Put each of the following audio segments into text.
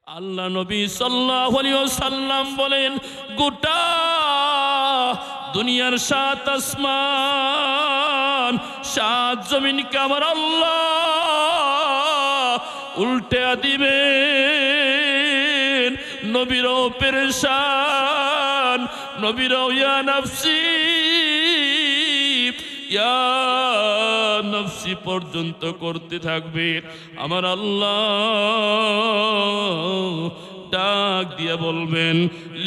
আল্লাহ নবী সাল্লাল্লাহু আলাইহি ওয়াসাল্লাম বলেন, গোটা দুনিয়ার 7 আসমান 7 জমিনকে আমার আল্লাহ উল্টে দিবেন। নবীরাও পেরেশান, নবীরাও ইয়া নাফসি ইয়া নফসি পর্যন্ত করতে থাকবে। আমার আল্লাহ ডাক দিয়ে বলবেন,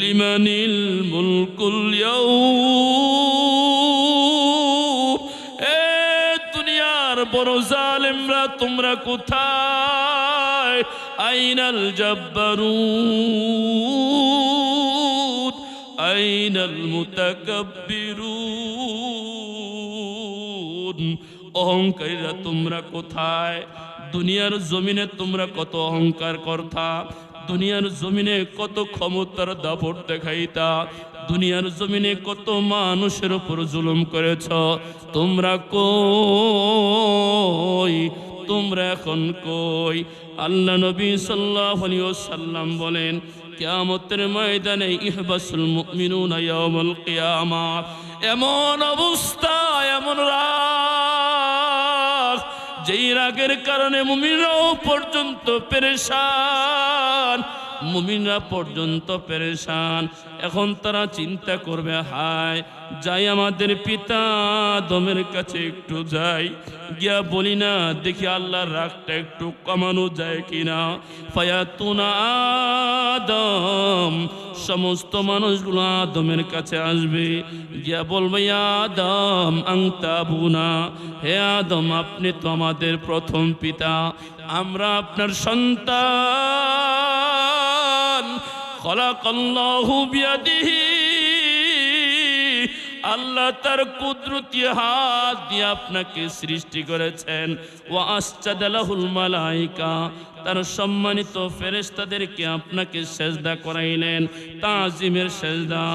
লিমানিল মুলকুল ইয়াউম, এ দুনিয়ার বড় জালেমরা তোমরা কোথায়? আইনাল জাব্বারুন আইনাল মুতাকাব্বিরুন, অহংকারীরা তোমরা কোথায়? দুনিয়ার জমিনে তোমরা কত অহংকার করতা, দুনিয়ার জমিনে কত ক্ষমতার দাপট দেখাইতা, দুনিয়ার জমিনে কত মানুষের উপর জুলুম করেছ, তোমরা কই? তোমরা এখন কই? আল্লাহ নবী সাল্লাল্লাহু আলাইহি ওয়াসাল্লাম বলেন, কিয়ামতের ময়দানে ইহবাসুল মুমিনুনা ইয়াউমুল কিয়ামাহ, এমন অবস্থা, এমন রাগ, যেই রাগের কারণে মুমিনরাও পর্যন্ত পেরেশান, মুমিনরা পর্যন্ত পেরেশান। এখন তারা চিন্তা করবে, হায় যাই আমাদের পিতা আদমের কাছে একটু যাই, গিয়া বলি না, দেখি আল্লাহর রাগটা একটু কমানো যায় কিনা। ফায়াতুনা আদম, সমস্ত মানুষগুলো আদমের কাছে আসবে, গিয়া বলবে, আদম আনতা আবুনা, হে আদম আপনি তো আমাদের প্রথম পিতা, আমরা আপনার সন্তান। খলাকাল্লাহু বিয়াদিহি, আল্লাহ তার কুদরতি হাত দিয়ে আপনাকে সৃষ্টি করেছেন। ওয়া আসজাদালাহুল মালাইকা, তার সম্মানিত ফেরেশতাদেরকে আপনাকে সেজদা করাইলেন, তাজিমের সেজদা।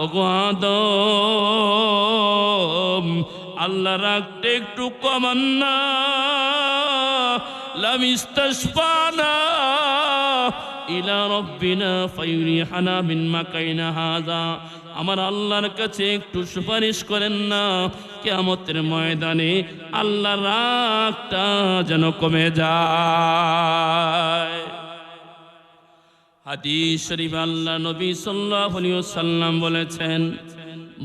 ওগো আদম, আল্লাহ রাগটা একটু কমান না। লাম ইস্তাশফানা ইলা রাব্বিনা ফায়ুরিহানা মিন মাকাইনা হাযা, আমার আল্লাহর কাছে একটু সুপারিশ করেন না, কিয়ামতের ময়দানে আল্লাহর রাগটা যেন কমে যায়। হাদিস শরীফ আল্লাহ নবী সাল্লাল্লাহু আলাইহি ওয়াসাল্লাম বলেছেন,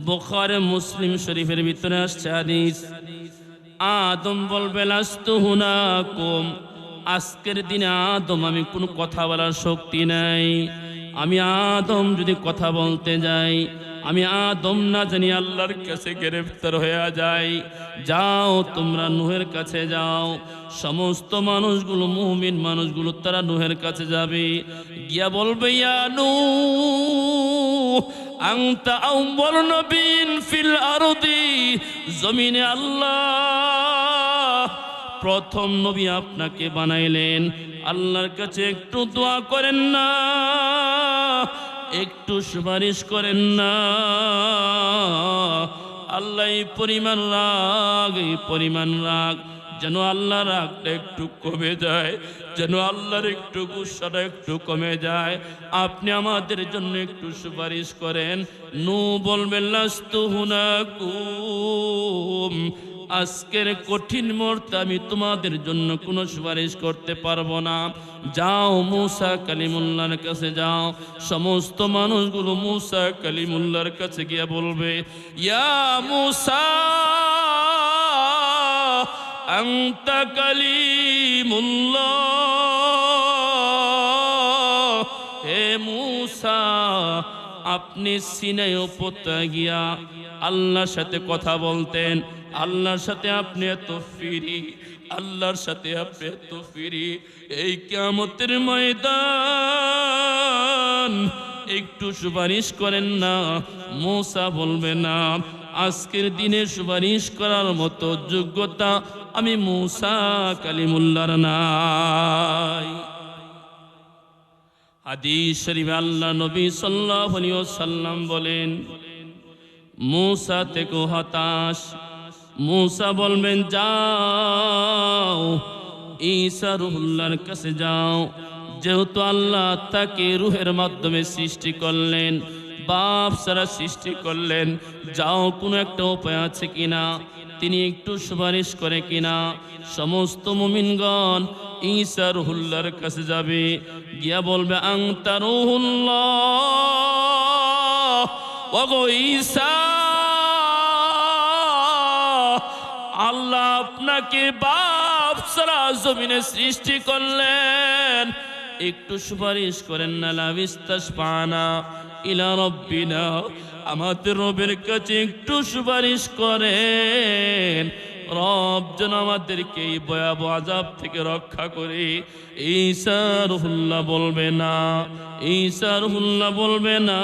বুখারী মুসলিম শরীফের ভিতরে আসছে হাদিস, আদম বলবে, লাস্তু হুনাকুম, আজকের দিনে আদম আমি কোনো কথা বলার শক্তি নাই। আমি আদম যদি কথা বলতে যাই, আমি আদম না জানি আল্লাহর কাছে গ্রেফতার হয়ে যাই। যাও তোমরা নূহের কাছে যাও। সমস্ত মানুষগুলো, মুমিন মানুষগুলো, তারা নূহের কাছে যাবে, গিয়া বলবে, ইয়া নূহ আনতা আউয়ালু নবিয়্যিন ফিল আরদি, জমিনে আল্লাহ প্রথম নবী আপনাকে বানাইলেন, আল্লাহর কাছে একটু দোয়া করেন না, একটু সুপারিশ করেন না। আল্লাহ এই পরিমাণ রাগ, এই পরিমাণ রাগ, যেন আল্লাহর রাগটা একটু কমে যায়, যেন আল্লাহর একটু গুসাটা একটু কমে যায়। আপনি আমাদের জন্য একটু সুপারিশ করেন। নূ বলবেন, লাস্তু হুনাকুম, আজকের কঠিন মুহূর্তে আমি তোমাদের জন্য কোনো সুপারিশ করতে পারবো না। যাও মূসা কালিমুল্লাহর কাছে যাও। সমস্ত মানুষগুলো মূসা কালিমুল্লাহর কাছে গিয়ে বলবে, ইয়া মূসা আনতা কালিমুল্লাহ, হে মূসা আপনি সিনাই উপত্যকায় গিয়া আল্লাহর সাথে কথা বলতেন, আল্লাহর সাথে আপনি এত ফ্রি, আল্লাহর সাথে আপনি এত ফ্রি। এই কিয়ামতের ময়দান একটু সুপারিশ করেন না। মূসা বলবে, না, আজকের দিনে সুপারিশ করার মতো যোগ্যতা আমি মূসা কালিমুল্লাহর নাই। হাদিস শরীফে আল্লাহ নবী সাল্লাল্লাহু আলাইহি ওয়াসাল্লাম বলেন, মূসা থেকে হতাশ। মূসা বলবেন, যাও ঈসা রুহুল্লাহর কাছে যাও, যেহেতু আল্লাহ তাকে রূহের মাধ্যমে সৃষ্টি করলেন, বাপ সারা সৃষ্টি করলেন, যাও কোনো একটা উপায় আছে কিনা, তিনি একটু সুপারিশ করে কিনা। সমস্ত মুমিনগণ ঈসা রুহুল্লাহর কাছে যাবে, গিয়া বলবে আনতা রুহুল্লাহ, ওগো ঈসা, আল্লাহ আপনাকে বাপ সারা জমিনে সৃষ্টি করলেন, একটু সুপারিশ করেন না। লাবিস্তাশফানা ইলা রব্বিনা, আমাদের রবের কাছে একটু সুপারিশ করেন, রব যেন আমাদেরকে এই ভয়াবহ আযাব থেকে রক্ষা করে। ঈসা রুহুল্লাহ বলবে না, ঈসা রুহুল্লাহ বলবে না,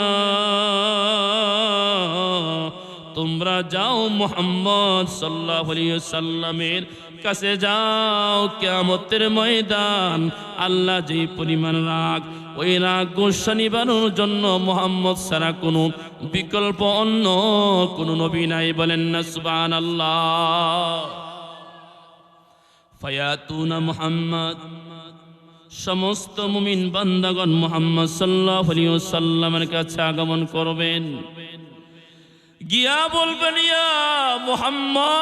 তোমরা যাও মুহাম্মদ সাল্লাল্লাহু আলাইহি ওয়াসাল্লামের কাছে যাও। কিয়ামতের ময়দান আল্লাহ যে পরিমাণ রাগ, ওই রাগ গোসা নিবানোর জন্য মুহাম্মদ ছাড়া কোনো বিকল্প অন্য কোনো নবী নাই। বলেন না সুবহানাল্লাহ। ফায়াতুনা মুহাম্মদ, সমস্ত মুমিন বান্দাগণ মুহাম্মদ সাল্লাল্লাহু আলাইহি ওয়াসাল্লামের কাছে আগমন করবেন, গিয়া বলবেন ইয়া মুহাম্মদ,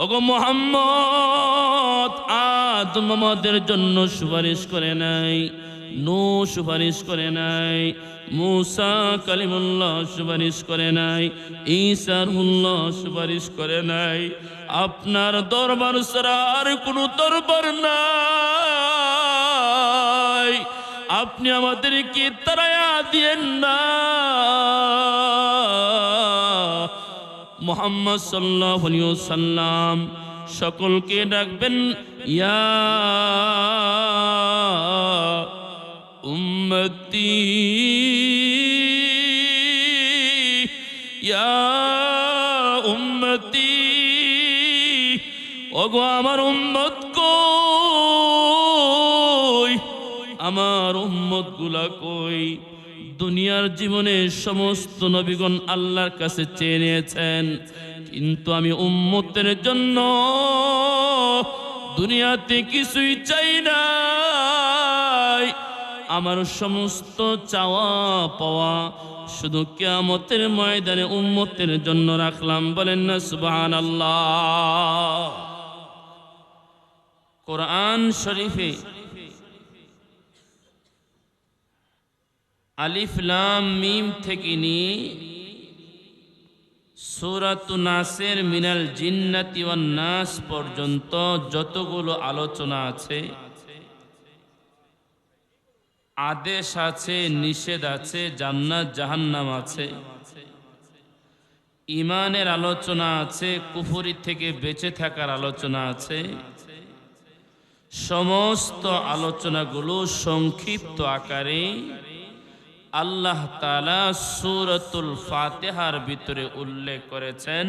ওগো মুহাম্মদ, আদম আমাদের জন্য সুপারিশ করে নাই, নূহ সুপারিশ করে নাই, মূসা কালিমুল্লাহ সুপারিশ করে নাই, ঈসা রুহুল্লাহ সুপারিশ করে নাই। আপনার দরবার ছাড়া আর কোনো দরবার নাই, আপনি আমাদেরকে তাড়ায়া দিয়েন না। মুহাম্মদ সাল্লাল্লাহু আলাইহি ওয়াসাল্লাম সকলকে ডাকবেন, ইয়া উম্মতি, ইয়া উম্মতি, ওগো আমার উম্মত কই, আমার উম্মত গুলা কই। দুনিয়ার জীবনে সমস্ত নবীগণ আল্লাহর কাছে চেয়ে নিয়েছেন, কিন্তু আমি উম্মতের জন্য দুনিয়াতে কিছুই চাই নাই। আমার সমস্ত চাওয়া পাওয়া শুধু কিয়ামতের ময়দানে উম্মতের জন্য রাখলাম। বলেন না সুবহানাল্লাহ। কোরআন শরীফে আলিফ লাম মিম থেকে নিয়ে সূরাতুন নাসের মিনাল জিন্নাতি ওয়ান নাস পর্যন্ত যতগুলো আলোচনা আছে, আদেশ আছে, নিষেধ আছে, জান্নাত জাহান্নাম আছে, ঈমানের আলোচনা আছে, কুফরি থেকে বেঁচে থাকার আলোচনা আছে, সমস্ত আলোচনাগুলো সংক্ষিপ্ত আকারে আল্লাহ তাআলা সূরাতুল ফাতিহার ভিতরে উল্লেখ করেছেন।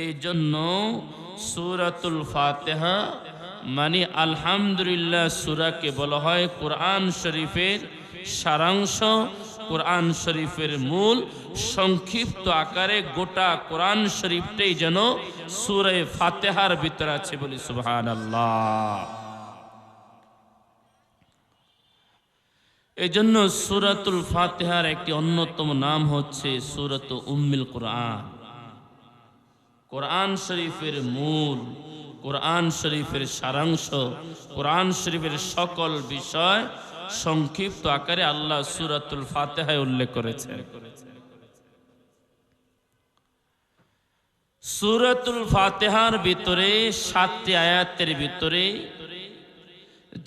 এই জন্য সূরাতুল ফাতিহা মানে আলহামদুলিল্লাহ সূরাকে বলা হয় কোরআন শরীফের সারাংশ, কোরআন শরীফের মূল। সংক্ষিপ্ত আকারে গোটা কোরআন শরীফটাই যেন সূরা ফাতিহার ভিতরে আছে। বলি সুবহানাল্লাহ। এই জন্য সূরাতুল ফাতিহার একটি অন্যতম নাম হচ্ছে সূরাতু উম্মুল কোরআন। কোরআন শরীফের মূল, কোরআন শরীফের সারাংশ, কোরআন শরীফের সকল বিষয় সংক্ষিপ্ত আকারে আল্লাহ সূরাতুল ফাতিহায় উল্লেখ করেছেন। সূরাতুল ফাতিহার ভিতরে 7টি আয়াতের ভিতরে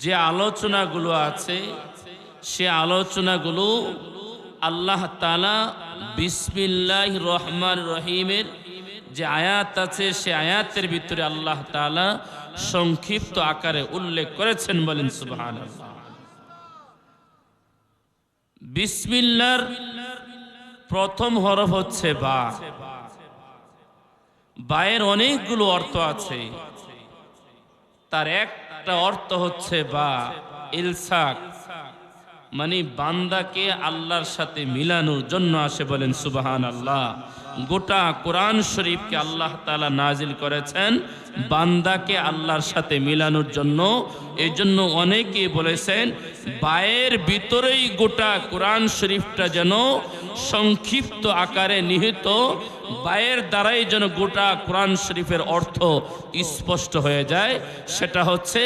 যে আলোচনাগুলো আছে, সে আলোচনাগুলো আল্লাহ তাআলা বিসমিল্লাহির রহমানির রহিমের যে আয়াত আছে, সে আয়াতের ভিতরে আল্লাহ তাআলা সংক্ষিপ্ত আকারে উল্লেখ করেছেন। বলেন সুবহানাল্লাহ। বিসমিল্লাহর প্রথম হরফ হচ্ছে বা। বায়ের অনেকগুলো অর্থ আছে, তার একটা অর্থ হচ্ছে বা ইলসাক, মানে বান্দাকে আল্লাহর সাথে মিলানোর জন্য আসে। বলেন সুবহানাল্লাহ। গোটা কোরআন শরীফকে আল্লাহ তাআলা নাজিল করেছেন বান্দাকে আল্লাহর সাথে মিলানোর জন্য। এই জন্য অনেকে বলেছেন বায়ের ভিতরেই গোটা কোরআন শরীফটা যেন সংক্ষিপ্ত আকারে নিহিত, বায়ের দ্বারাই যেন গোটা কোরআন শরীফের অর্থ স্পষ্ট হয়ে যায়। সেটা হচ্ছে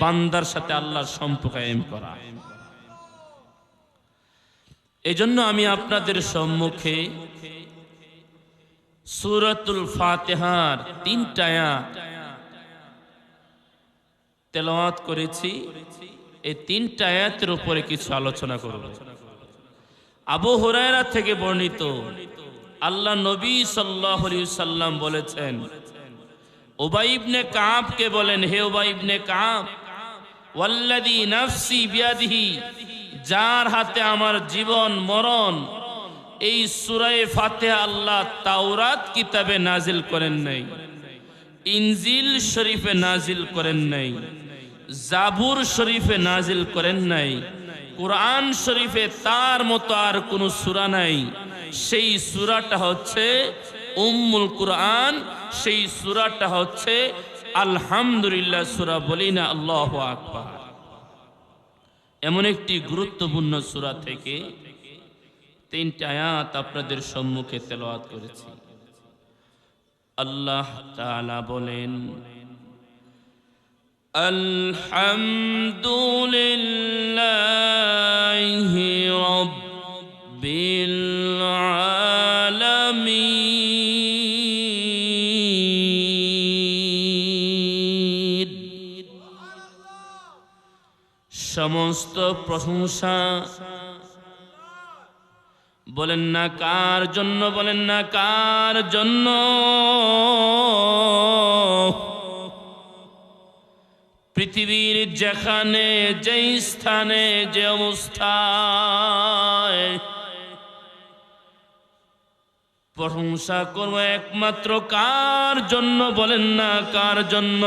বান্দার সাথে আল্লাহর সম্পর্ক কায়েম করা। এই জন্য আমি আপনাদের সম্মুখে সূরাতুল ফাতিহার 3টা আয়াত তেলাওয়াত করেছি। এই 3টা আয়াতের উপরে কিছু আলোচনা করব। আবু হুরায়রা থেকে বর্ণিত, আল্লাহ নবী সাল্লাল্লাহু আলাইহি সাল্লাম বলেছেন, উবাই ইবনে কাবকে বলেন, হে উবাই ইবনে কাব, ওয়াল্লাযী নাফসি বিয়াদিহি, যার হাতে আমার জীবন মরণ, এই সূরা ফাতিহা আল্লাহ তাওরাত কিতাবে নাজিল করেন নাই, ইনজিল শরীফে নাজিল করেন নাই, জাবুর শরীফে নাজিল করেন নাই, কোরআন শরীফে তার মতো আর কোনো সূরা নাই। সেই সূরাটা হচ্ছে উম্মুল কোরআন, সেই সূরাটা হচ্ছে আলহামদুলিল্লাহ সূরা। বলি না আল্লাহু আকবার। এমন একটি গুরুত্বপূর্ণ সূরা থেকে 3টা আয়াত আপনাদের সম্মুখে তেলাওয়াত করেছি। আল্লাহ তাআলা বলেন, আলহামদুলিল্লাহি রাব্বিল আলামিন। সমস্ত প্রশংসা বলেন না কার জন্য, বলেন না কার জন্য? পৃথিবীর যেখানে, যেই স্থানে, যে অবস্থায় প্রশংসা করব একমাত্র কার জন্য, বলেন না কার জন্য?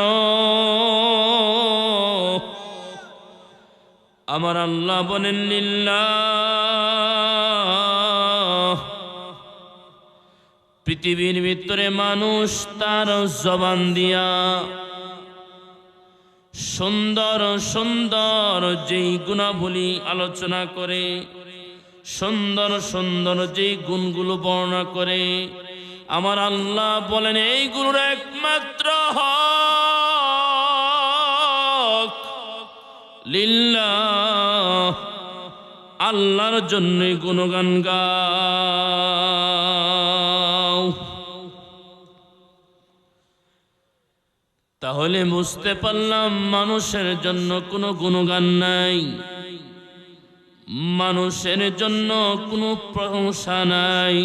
আমার আল্লাহ বলেন লিল্লাহ। পৃথিবীর ভিতরে মানুষ তার জবান দিয়া সুন্দর সুন্দর যেই গুণাবলী আলোচনা করে, সুন্দর সুন্দর যেই গুণগুলো বর্ণনা করে, আমার আল্লাহ বলেন এইগুলোর একমাত্র হক লিল্লাহ, আল্লাহর জন্যই গুণগান গাও। তাহলে বুঝতে পারলাম মানুষের জন্য কোনো গুণগান নাই, মানুষের জন্য কোনো প্রশংসা নাই।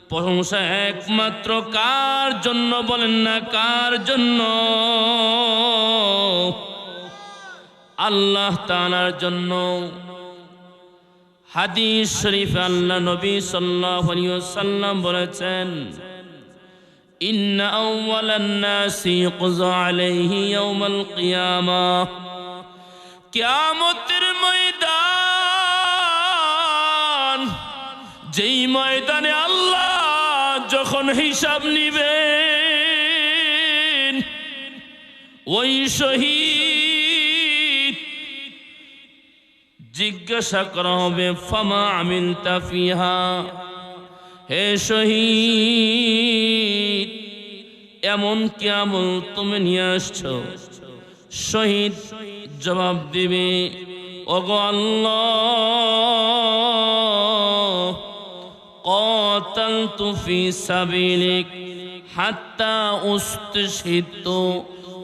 প্রশংসা একমাত্র কার জন্য, বলেন না কার জন্য? আল্লাহ তাআলার জন্য। হাদিস শরীফে আল্লাহ নবী সাল্লাল্লাহু আলাইহি ওয়াসাল্লাম বলেছেন, ইন্না আউওয়ালান নাসি ইউকযা আলাইহি ইয়াউমাল কিয়ামাহ, কিয়ামতের ময়দান, যেই ময়দানে আল্লাহ যখন হিসাব নিবেন, ওই শহীদ জিজ্ঞাসা করা হবে, ফামা আমিলতা ফিহা, হে শহীদ এমন কি আমল তুমি নিয়ে আসছো? শহীদ জবাব দিবে, ওগো আল্লাহ, কাতালতু ফি সাবিলিক হাত্তা উস্তুশহিদতু,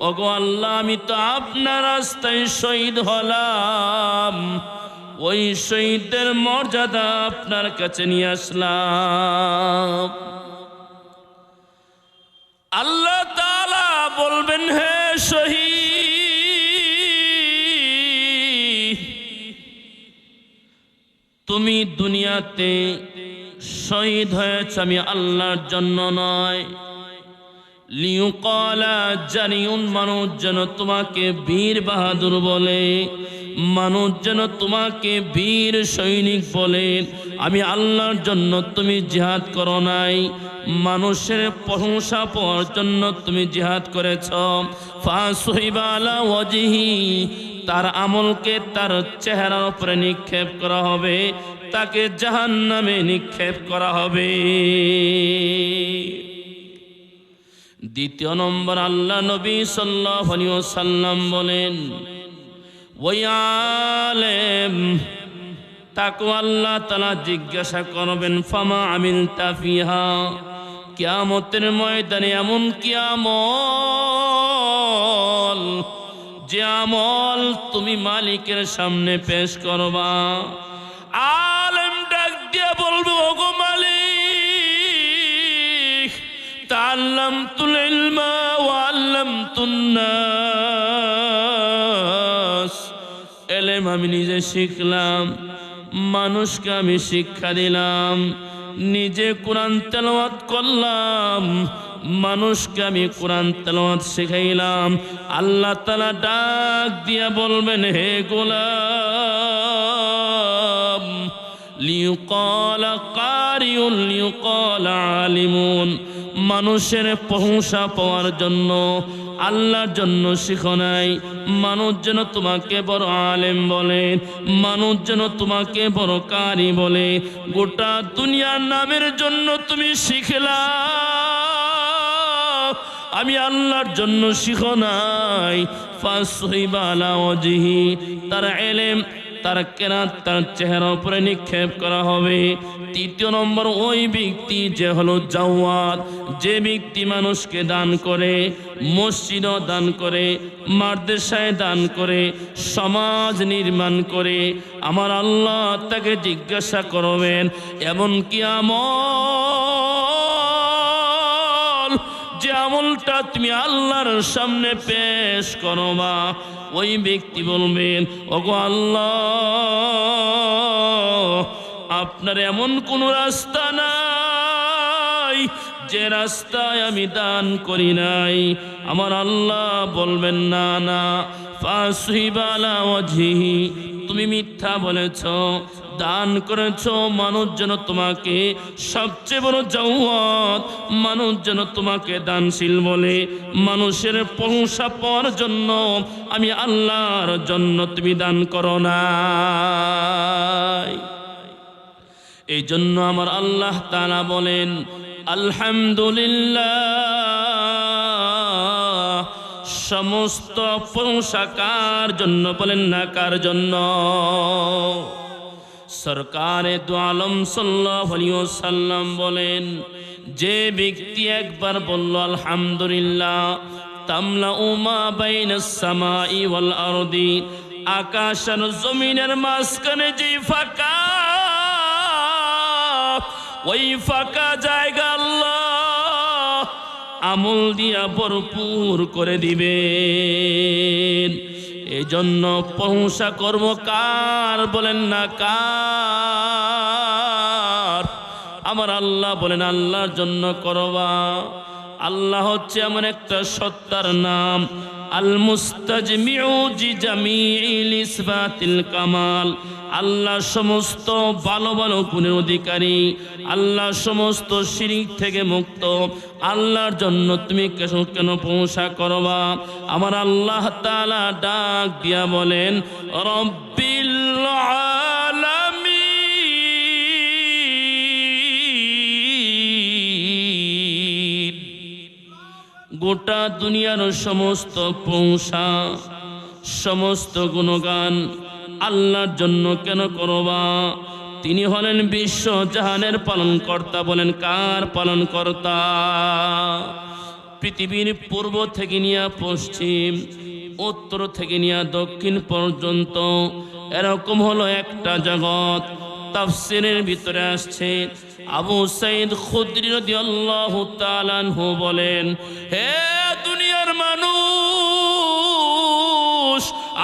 ওগো আল্লাহ আমি তো আপনার রাস্তায় শহীদ হলাম, ওই শহীদদের মর্যাদা আপনার কাছে নিয়ে আসলাম। আল্লাহ তাআলা বলবেন, হে শহীদ, তুমি দুনিয়াতে শহীদ হয়েছ আমি আল্লাহর জন্য নয়, লিউকালা জানিউন, মানুষ যেন তোমাকে বীর বাহাদুর বলে, মানুষ যেন তোমাকে বীর সৈনিক বলে। আমি আল্লাহর জন্য তুমি জিহাদ করো নাই, মানুষের প্রশংসা পাওয়ার জন্য তুমি জিহাদ করেছ। ফাসহিবা আলা ওয়াজহি, তার আমলকে তার চেহারার উপরে নিক্ষেপ করা হবে, তাকে জাহান্নামে নিক্ষেপ করা হবে। দ্বিতীয় নম্বর, আল্লাহ নবী সাল্লাল্লাহু আলাইহি ওয়াসাল্লাম বলেন, ওই আলেম, তাকে আল্লাহ তাআলা জিজ্ঞাসা করবেন, ফামা আমিলতা ফিহা, কিয়ামতের ময়দানে এমন কি আমল, যে আমল তুমি মালিকের সামনে পেশ করবা। আলেম ডাক দিয়ে বলবে, ওগো মালিক, তাআল্লামতুল ইলমা ওয়া আল্লামতুন নাস, ইলম আমি নিজে শিখলাম, মানুষকে আমি শিক্ষা দিলাম, নিজে কোরআন তেলাওয়াত করলাম, মানুষকে আমি কোরআন তেলাওয়াত শিখাইলাম। আল্লাহ তাআলা ডাক দিয়া বলবেন, হে গোলাম, লিউকালা কারিউন লিউকালা আলিমুন, মানুষের প্রশংসা পাওয়ার জন্য, আল্লাহর জন্য শিখো নাই, মানুষ যেন তোমাকে বড় আলেম বলে, মানুষ যেন তোমাকে বড় কারি বলে, গোটা দুনিয়ার নামের জন্য তুমি শিখলা, আমি আল্লাহর জন্য শিখো নাই। ফাসহিবা আলা ওয়াজহি, তার ইলম, তার কেরাত তার চেহারার উপরে নিক্ষেপ করা হবে। তৃতীয় নম্বর, ওই ব্যক্তি যে হলো জাওয়াদ, যে ব্যক্তি মানুষকে দান করে, মসজিদও দান করে, মাদ্রাসায় দান করে, সমাজ নির্মাণ করে, আমার আল্লাহ তাকে জিজ্ঞাসা করবেন, এমন কি আমল, যে আমলটা তুমি আল্লাহর সামনে পেশ করবা। ওই ব্যক্তি বলবেন, ওগো আল্লাহ, আপনার এমন কোন রাস্তা নাই যে রাস্তায় আমি দান করি নাই। আমার আল্লাহ বলবেন, না না, ফাসহিবা আলা ওয়াজহি, তুমি মিথ্যা বলেছ, দান করেছ, মানুষ যেন তোমাকে সবচেয়ে বড় জাওয়াত, মানুষ যেন তোমাকে দানশীল বলে, মানুষের প্রশংসা পাওয়ার জন্য, আমি আল্লাহর জন্য তুমি দান করো না। এই জন্য আমার আল্লাহ তাআলা বলেন, আলহামদুলিল্লাহ, সমস্ত প্রশংসা কার জন্য বলেন না, কার জন্য? সরকারে দু আলম সাল্লাল্লাহু আলাইহি ওয়াসাল্লাম বলেন, যে ব্যক্তি একবার বলল আলহামদুলিল্লাহ, তামলাউ মা বাইনাস সামাই ওয়াল আরদি, আকাশ আর জমিনের মাঝখানে যে ফাঁকা, ওই ফাঁকা জায়গা আল্লাহ আমল দিয়া ভরপুর করে দিবেন। এই জন্য প্রশংসা করব কার বলেন না, কার? আমার আল্লাহ বলেন, আল্লাহর জন্য করবা। আল্লাহ হচ্ছে এমন একটা সত্তার নাম, আল মুস্তাজমিউ জামিইল ইসবাতিল কামাল, আল্লাহ সমস্ত ভালো ভালো গুণের অধিকারী, আল্লাহ সমস্ত শিরক থেকে মুক্ত। আল্লাহর জন্য তুমি কেন প্রশংসা করবা? আমার আল্লাহ তাআলা ডাক দিয়া বলেন, রব্বিল আলামিন, গোটা দুনিয়ার সমস্ত প্রশংসা, সমস্ত গুণগান আল্লাহর জন্য কেন করবা? তিনি হলেন বিশ্ব জাহানের পালন কর্তা। বলেন, কার পালন কর্তা? পৃথিবীর পূর্ব থেকে নিয়ে পশ্চিম, উত্তর থেকে নিয়ে দক্ষিণ পর্যন্ত এরকম হলো একটা জগৎ। তাফসীরের ভিতরে আসছে, আবু সাঈদ খুদরি রাদিয়াল্লাহু তাআলা আনহু বলেন, হে দুনিয়ার মানুষ,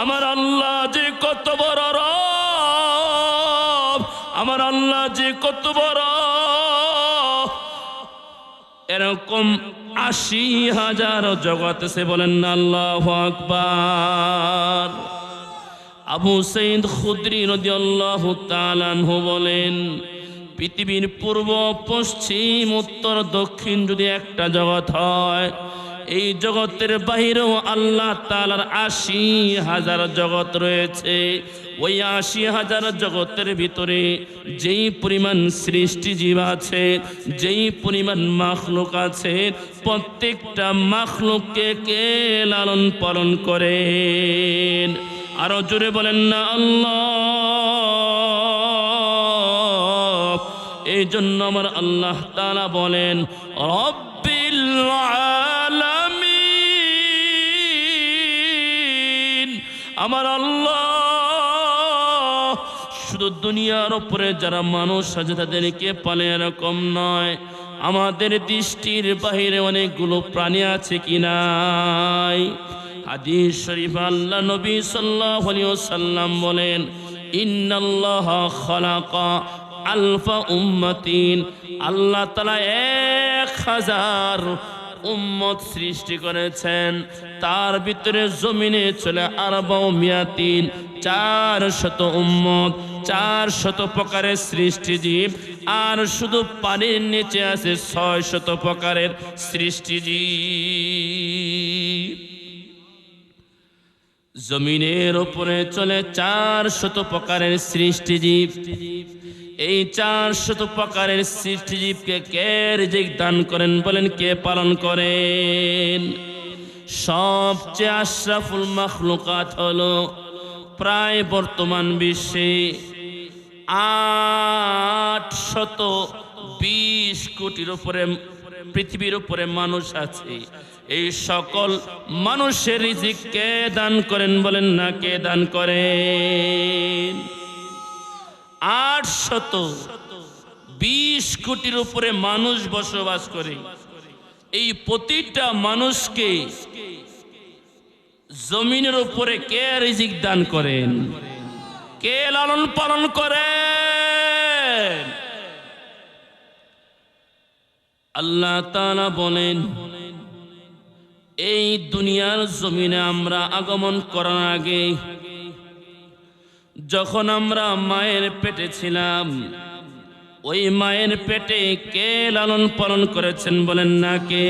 আমার আল্লাহ যে কত বড় রব, আমার আল্লাহ যে কত বড়, এরকম 80,000 জগৎ আছে, বলেন না আল্লাহু আকবার। আবু সাঈদ খুদরি রাদিয়াল্লাহু তাআলা আনহু বলেন, পৃথিবীর পূর্ব পশ্চিম উত্তর দক্ষিণ যদি একটা জগৎ হয়, এই জগতের বাহিরেও আল্লাহ তাআলার 80,000 জগৎ রয়েছে। ওই 80,000 জগতের ভিতরে যেই পরিমাণ সৃষ্টিজীব আছে, যেই পরিমাণ মাখলুক আছে, প্রত্যেকটা মাখলুককে কে লালন পালন করেন? আরো জোরে বলেন না আল্লাহ। এই জন্য আমার আল্লাহ তাআলা বলেন, রব্বিল আলামিন। আমার আল্লাহ শুধু দুনিয়ার উপরে যারা মানুষ আছে তাদেরকে পালে এরকম নয়, আমাদের দৃষ্টির বাহিরে অনেকগুলো প্রাণী আছে কি নাই? হাদিস শরীফ আল্লাহ নবী সাল্লাল্লাহু আলাইহি ওয়াসাল্লাম বলেন, ইন্নাল্লাহা খালাকা আলফা উম্মাতিন। আল্লাহ তাআলা 1000 উম্মত সৃষ্টি করেছেন, তার ভিতরে জমিনে চলে 400 400 উম্মত, 400 প্রকারের সৃষ্টিজীব, আর শুধু পানির নিচে আছে 600 প্রকারের সৃষ্টিজীব। জমিনের উপরে চলে 400 প্রকারের সৃষ্টিজীব। এই 400 প্রকারের সৃষ্টিজীবকে কে রিজিক দান করেন? বলেন কে পালন করেন? সবচেয়ে আশরাফুল মাখলুকাত হলো প্রায় বর্তমান বিশ্বে 820 কোটির উপরে পৃথিবীর উপরে মানুষ আছে। এই সকল মানুষের রিজিক কে দান করেন? বলেন না কে দান করেন? 820 কোটির উপরে মানুষ বসবাস করে। এই প্রতিটা মানুষকে জমিনের উপরে কে রিজিক দান করেন? কে লালন পালন করেন? আল্লাহ তাআলা বলেন, এই দুনিয়ার জমিনে আমরা আগমন করার আগে, যখন আমরা মায়ের পেটে ছিলাম, ওই মায়ের পেটে কে লালন পালন করেছেন? বলেন না কে?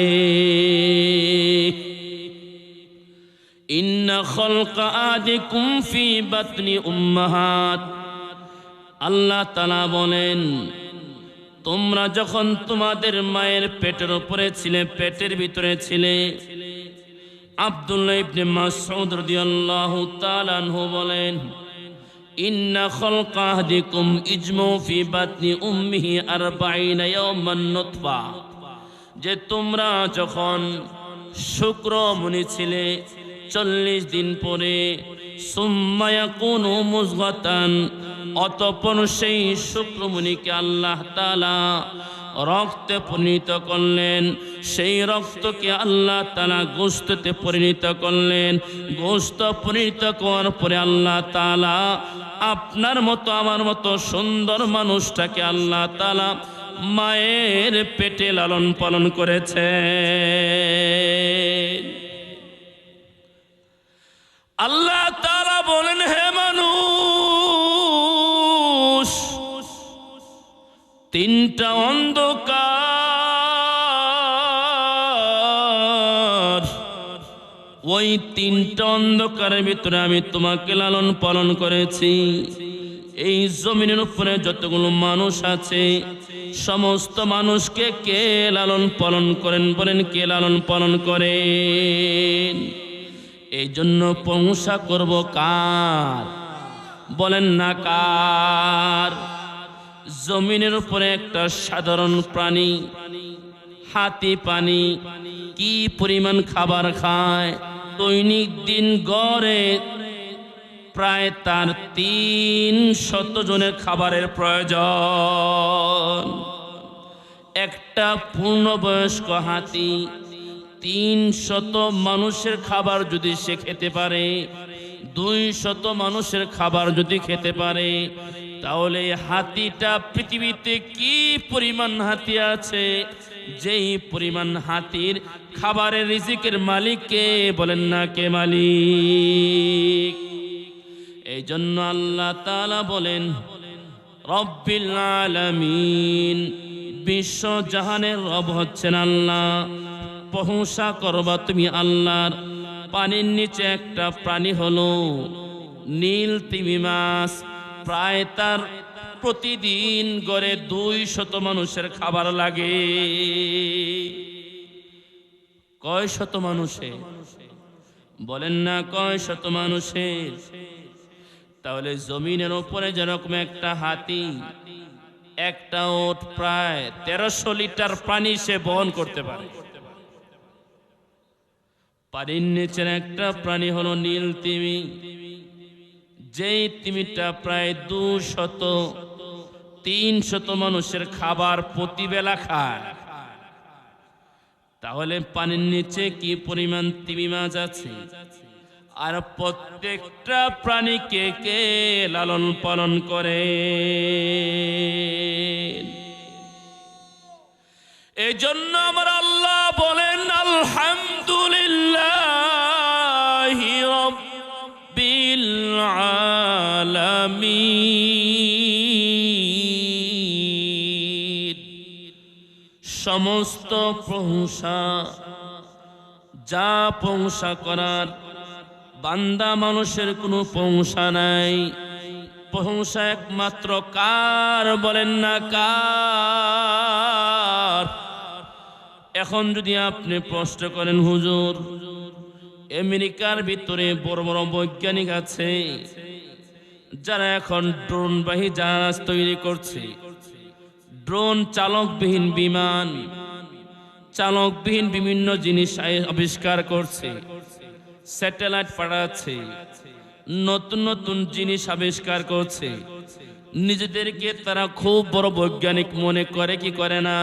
ইন্না খালকা আদিকুম ফি বাতনি উম্মাহাত। আল্লাহ তাআলা বলেন, তোমরা যখন তোমাদের মায়ের পেটের উপরে ছিলে, পেটের ভিতরে ছিলে, আব্দুল্লাহ ইবনে মাসউদ রাদিয়াল্লাহু তাআলা আনহু বলেন, ইন্না খালকা আহদিকুম ইজমু ফি বাতনি উম্মিহি 40 ইয়াওমান নুতফা। যে তোমরা যখন শুক্রমণি ছিলে, 40 দিন পরে সুম্মা ইয়াকুনু মুযগাতান, অতঃপর সেই শুক্রমণিকে আল্লাহ তাআলা রক্তে পরিণত করলেন। সেই রক্তকে আল্লাহ তাআলা গোশতে পরিণত করলেন। গোশত পরিণত করার পরে আল্লাহ তাআলা আপনার মতো আমার মতো সুন্দর মানুষটাকে আল্লাহ তাআলা মায়ের পেটে লালন পালন করেছে। আল্লাহ তাআলা বলেন, হে মানুষ, তিনটা অন্ধকার, ওই তিনটা অন্ধকারের ভিতরে আমি তোমাকে লালন পালন করেছি। এই জমিনের উপরে যতগুলো মানুষ আছে, সমস্ত মানুষকে কে লালন পালন করেন? বলেন কে লালন পালন করেন? এই জন্য প্রশংসা করব কার? বলেন না কার? জমিনের উপরে একটা সাধারণ প্রাণী হাতি পানি কি পরিমাণ খাবার খায়? দৈনিক দিন গড়ে প্রায় তার 300 জনের খাবারের প্রয়োজন। একটা পূর্ণবয়স্ক হাতি 300 মানুষের খাবার যদি সে খেতে পারে, 200 মানুষের খাবার যদি খেতে পারে, তাহলে হাতিটা পৃথিবীতে কি পরিমাণ হাতি আছে যেই পরিমাণ হাতির খাবারের রিজিকের মালিক কে? বলেন না কে মালিক? এই জন্য আল্লাহ তাআলা বলেন রব্বিল আলামিন, বিশ্ব জাহানের রব হচ্ছেন আল্লাহ। প্রশংসা করবা তুমি আল্লাহর। পানির নিচে একটা প্রাণী হলো নীল তিমি মাছ, প্রায় তার প্রতিদিন গড়ে 200 মানুষের খাবার লাগে। কয় শত মানুষে? বলেন না কয় শত মানুষের? তাহলে জমিনের উপরে যেরকম একটা হাতি, একটা ওট প্রায় 1300 লিটার পানি সে বহন করতে পারে। পানির নিচের একটা প্রাণী হলো নীল তিমি, যেই তিমিটা প্রায় 200-300 মানুষের খাবার প্রতিবেলা খায়। তাহলে পানির নিচে কি পরিমাণ তিমি মাছ আছে? আর প্রত্যেকটা প্রাণীকে কে লালন পালন করে? এই জন্য আমার আল্লাহ বলেন আলহামদুলিল্লাহি রাব্বিল আলামিন। সমস্ত প্রশংসা, যা প্রশংসা করার, বান্দা মানুষের কোনো প্রশংসা নাই। প্রশংসা একমাত্র কার? বলেন না কার? এখন যদি আপনি প্রশ্ন করেন হুজুর, আমেরিকার ভিতরে বড় বড় বৈজ্ঞানিক আছে যারা এখন ড্রোনবাহী জাহাজ তৈরি করছে, ড্রোন চালকবিহীন বিমান, চালকবিহীন বিভিন্ন জিনিস আবিষ্কার করছে, স্যাটেলাইট পাঠাচ্ছে, নতুন নতুন জিনিস আবিষ্কার করছে। নিজেদেরকে তারা খুব বড় বৈজ্ঞানিক মনে করে কি করে না?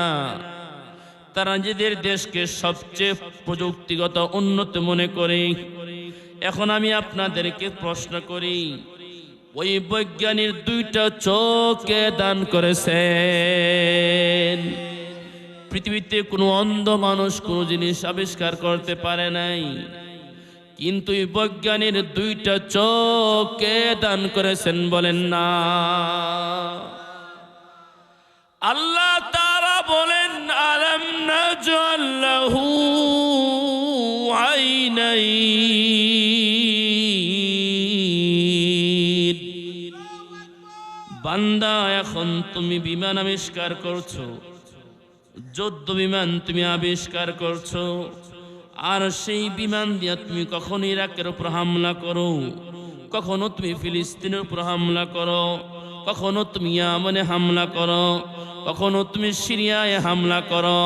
তারা নিজেদের দেশকে সবচেয়ে প্রযুক্তিগত উন্নত মনে করে। এখন আমি আপনাদেরকে প্রশ্ন করি, ওই বৈজ্ঞানিক 2টা চোখকে দান করেছেন। পৃথিবীতে কোনো অন্ধ মানুষ কোনো জিনিস আবিষ্কার করতে পারে নাই, কিন্তু এই বৈজ্ঞানিক 2টা চোখকে দান করেছেন। বলেন না আল্লাহ তাআলা বলেন আলাম নাজআল লাহু আইনাইন। বান্দা, এখন তুমি বিমান আবিষ্কার করছো, যুদ্ধ বিমান তুমি আবিষ্কার করছো, আর সেই বিমান দিয়ে তুমি কখনো ইরাকের উপর হামলা করো, কখনো তুমি ফিলিস্তিনের উপর হামলা করো, কখনো তুমি ইয়ামানে হামলা করো, কখনো তুমি সিরিয়ায় হামলা করো,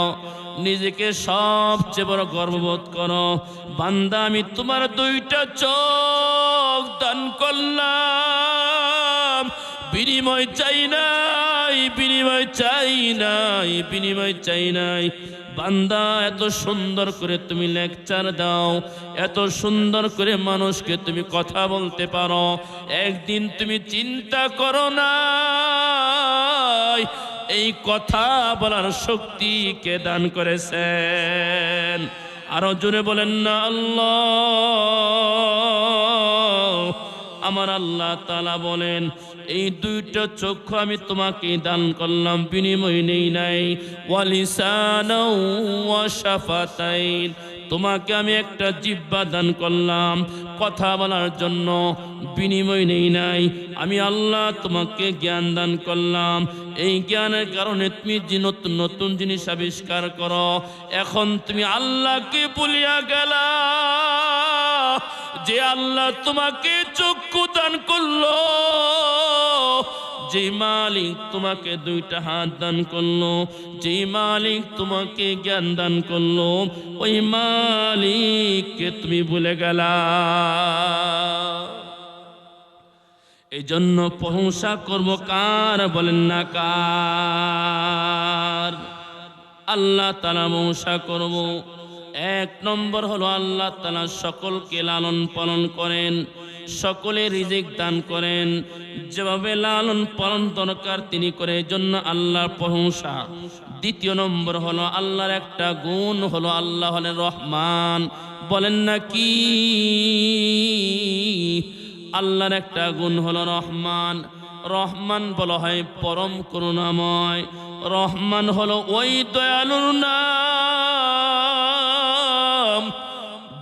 নিজেকে সবচেয়ে বড় গর্ববোধ করো। বান্দা, আমি তোমার 2টা চোখ দান করলাম, বিনিময় চাই নাই, বিনিময় চাই নাই, বিনিময় চাই নাই। বান্দা, এত সুন্দর করে তুমি লেকচার দাও, এত সুন্দর করে মানুষকে তুমি কথা বলতে পারো, একদিন তুমি চিন্তা করো না এই কথা বলার শক্তি কে দান করেছেন? আরো জোরে বলেন না আল্লাহ। আমার আল্লাহ তাআলা বলেন, এই 2টা চক্ষু আমি তোমাকে দান করলাম, বিনিময় নেই নাই। ওয়ালিসানাও ওয়া শাফাতাইন, তোমাকে আমি একটা জিহ্বা দান করলাম কথা বলার জন্য, বিনিময় নেই নাই। আমি আল্লাহ তোমাকে জ্ঞান দান করলাম, এই জ্ঞানের কারণে তুমি নতুন নতুন জিনিস আবিষ্কার করো। এখন তুমি আল্লাহকে ভুলিয়া গেলা, যে আল্লাহ তোমাকে চক্ষু দান করলো, যে মালিক তোমাকে 2টা হাত দান করলো, যে মালিক তোমাকে জ্ঞান দান করলো, ওই মালিককে তুমি ভুলে গেলা। এই জন্য প্রশংসা করবো কার? বলেন না কার? আল্লাহ তাআলা প্রশংসা করবো। এক নম্বর হলো আল্লাহ তাআলা সকলকে লালন পালন করেন, সকলে রিজিক দান করেন, যেভাবে লালন পালন দরকার তিনি করে, জন্য আল্লাহর প্রশংসা। দ্বিতীয় নম্বর হলো আল্লাহর একটা গুণ হলো আল্লাহ হলেন রহমান। বলেন না কি? আল্লাহর একটা গুণ হলো রহমান। রহমান বলা হয় পরম করুণাময়। রহমান হলো ওই দয়ালুর নাম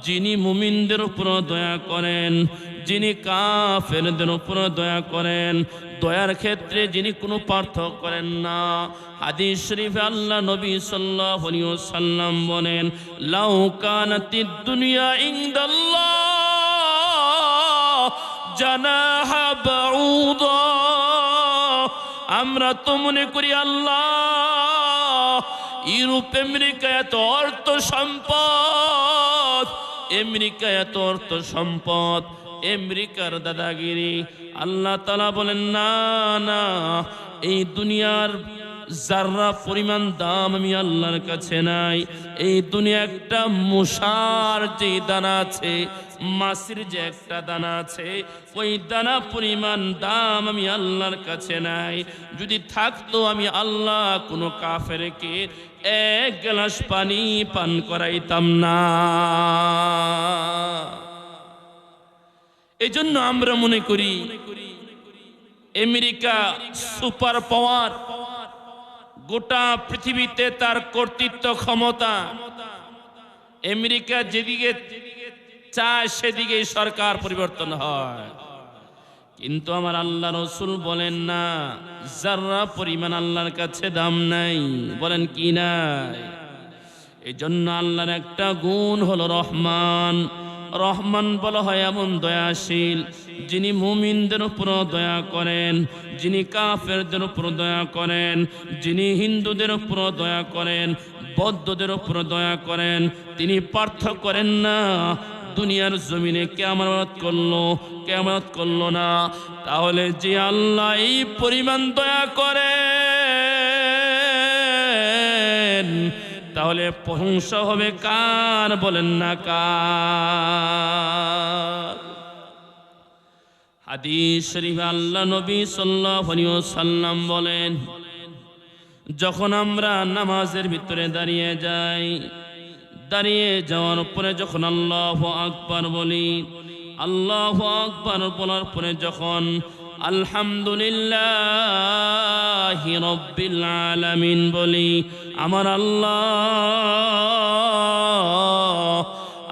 যিনি মুমিনদের উপর দয়া করেন, যিনি কাফেরদের উপর দয়া করেন, দয়ার ক্ষেত্রে যিনি কোনো পার্থক্য করেন না। হাদিস শরীফে আল্লাহ নবী সাল্লাল্লাহু আলাইহি ওয়াসাল্লাম বলেন, লাউ কানাতিদ দুনিয়া ইনদাল্লাহ জানাহা বাউদা। আমরা তো মনে করি আল্লাহ ইউরোপ আমেরিকা এত অর্থ সম্পদ, আমেরিকা এত অর্থ সম্পদ, আমেরিকার দাদাগিরি। আল্লাহ তাআলা বলেন না না, এই দুনিয়ার যারা পরিমাণ দাম আমি আল্লাহর কাছে নাই। এই দুনিয়া একটা মশার যে দানা আছে, মাছির যে একটা দানা আছে, ওই দানা পরিমাণ দাম আমি আল্লাহর কাছে নাই। যদি থাকতো আমি আল্লাহ কোনো কাফেরকে এক গ্লাস পানি পান করাইতাম না। এই জন্য আমরা মনে করি আমেরিকা সুপার পাওয়ার, গোটা পৃথিবীতে তার কর্তৃত্ব ক্ষমতা। আমেরিকা যেদিকে চায় সেদিকেই সরকার পরিবর্তন হয়। কিন্তু আমার আল্লাহ রসুল বলেন না, যারা পরিমাণ আল্লাহর কাছে দাম নাই। বলেন কি নাই? এই জন্য আল্লাহর একটা গুণ হলো রহমান। রহমান বলা হয় এমন দয়াশীল যিনি মুমিনদের উপর দয়া করেন, যিনি কাফেরদের উপর দয়া করেন, যিনি হিন্দুদের উপর দয়া করেন, বৌদ্ধদের উপর দয়া করেন। তিনি পার্থক্য করেন না দুনিয়ার জমিনে কে আমানত করলো কে আমানত করলো না। তাহলে যে আল্লাহ এই পরিমাণ দয়া করেন, তাহলে প্রশংসা হবে কার? বলেন না কার? হাদিস শরীফে আল্লাহ নবী সাল্লাল্লাহু আলাইহি ওয়াসাল্লাম বলেন, যখন আমরা নামাজের ভিতরে দাঁড়িয়ে যাই, দাঁড়িয়ে যাওয়ার পরে যখন আল্লাহু আকবার বলি, আল্লাহু আকবার বলার পরে যখন আলহামদুলিল্লাহি রাব্বিল আলামিন বলি, আমার আল্লাহ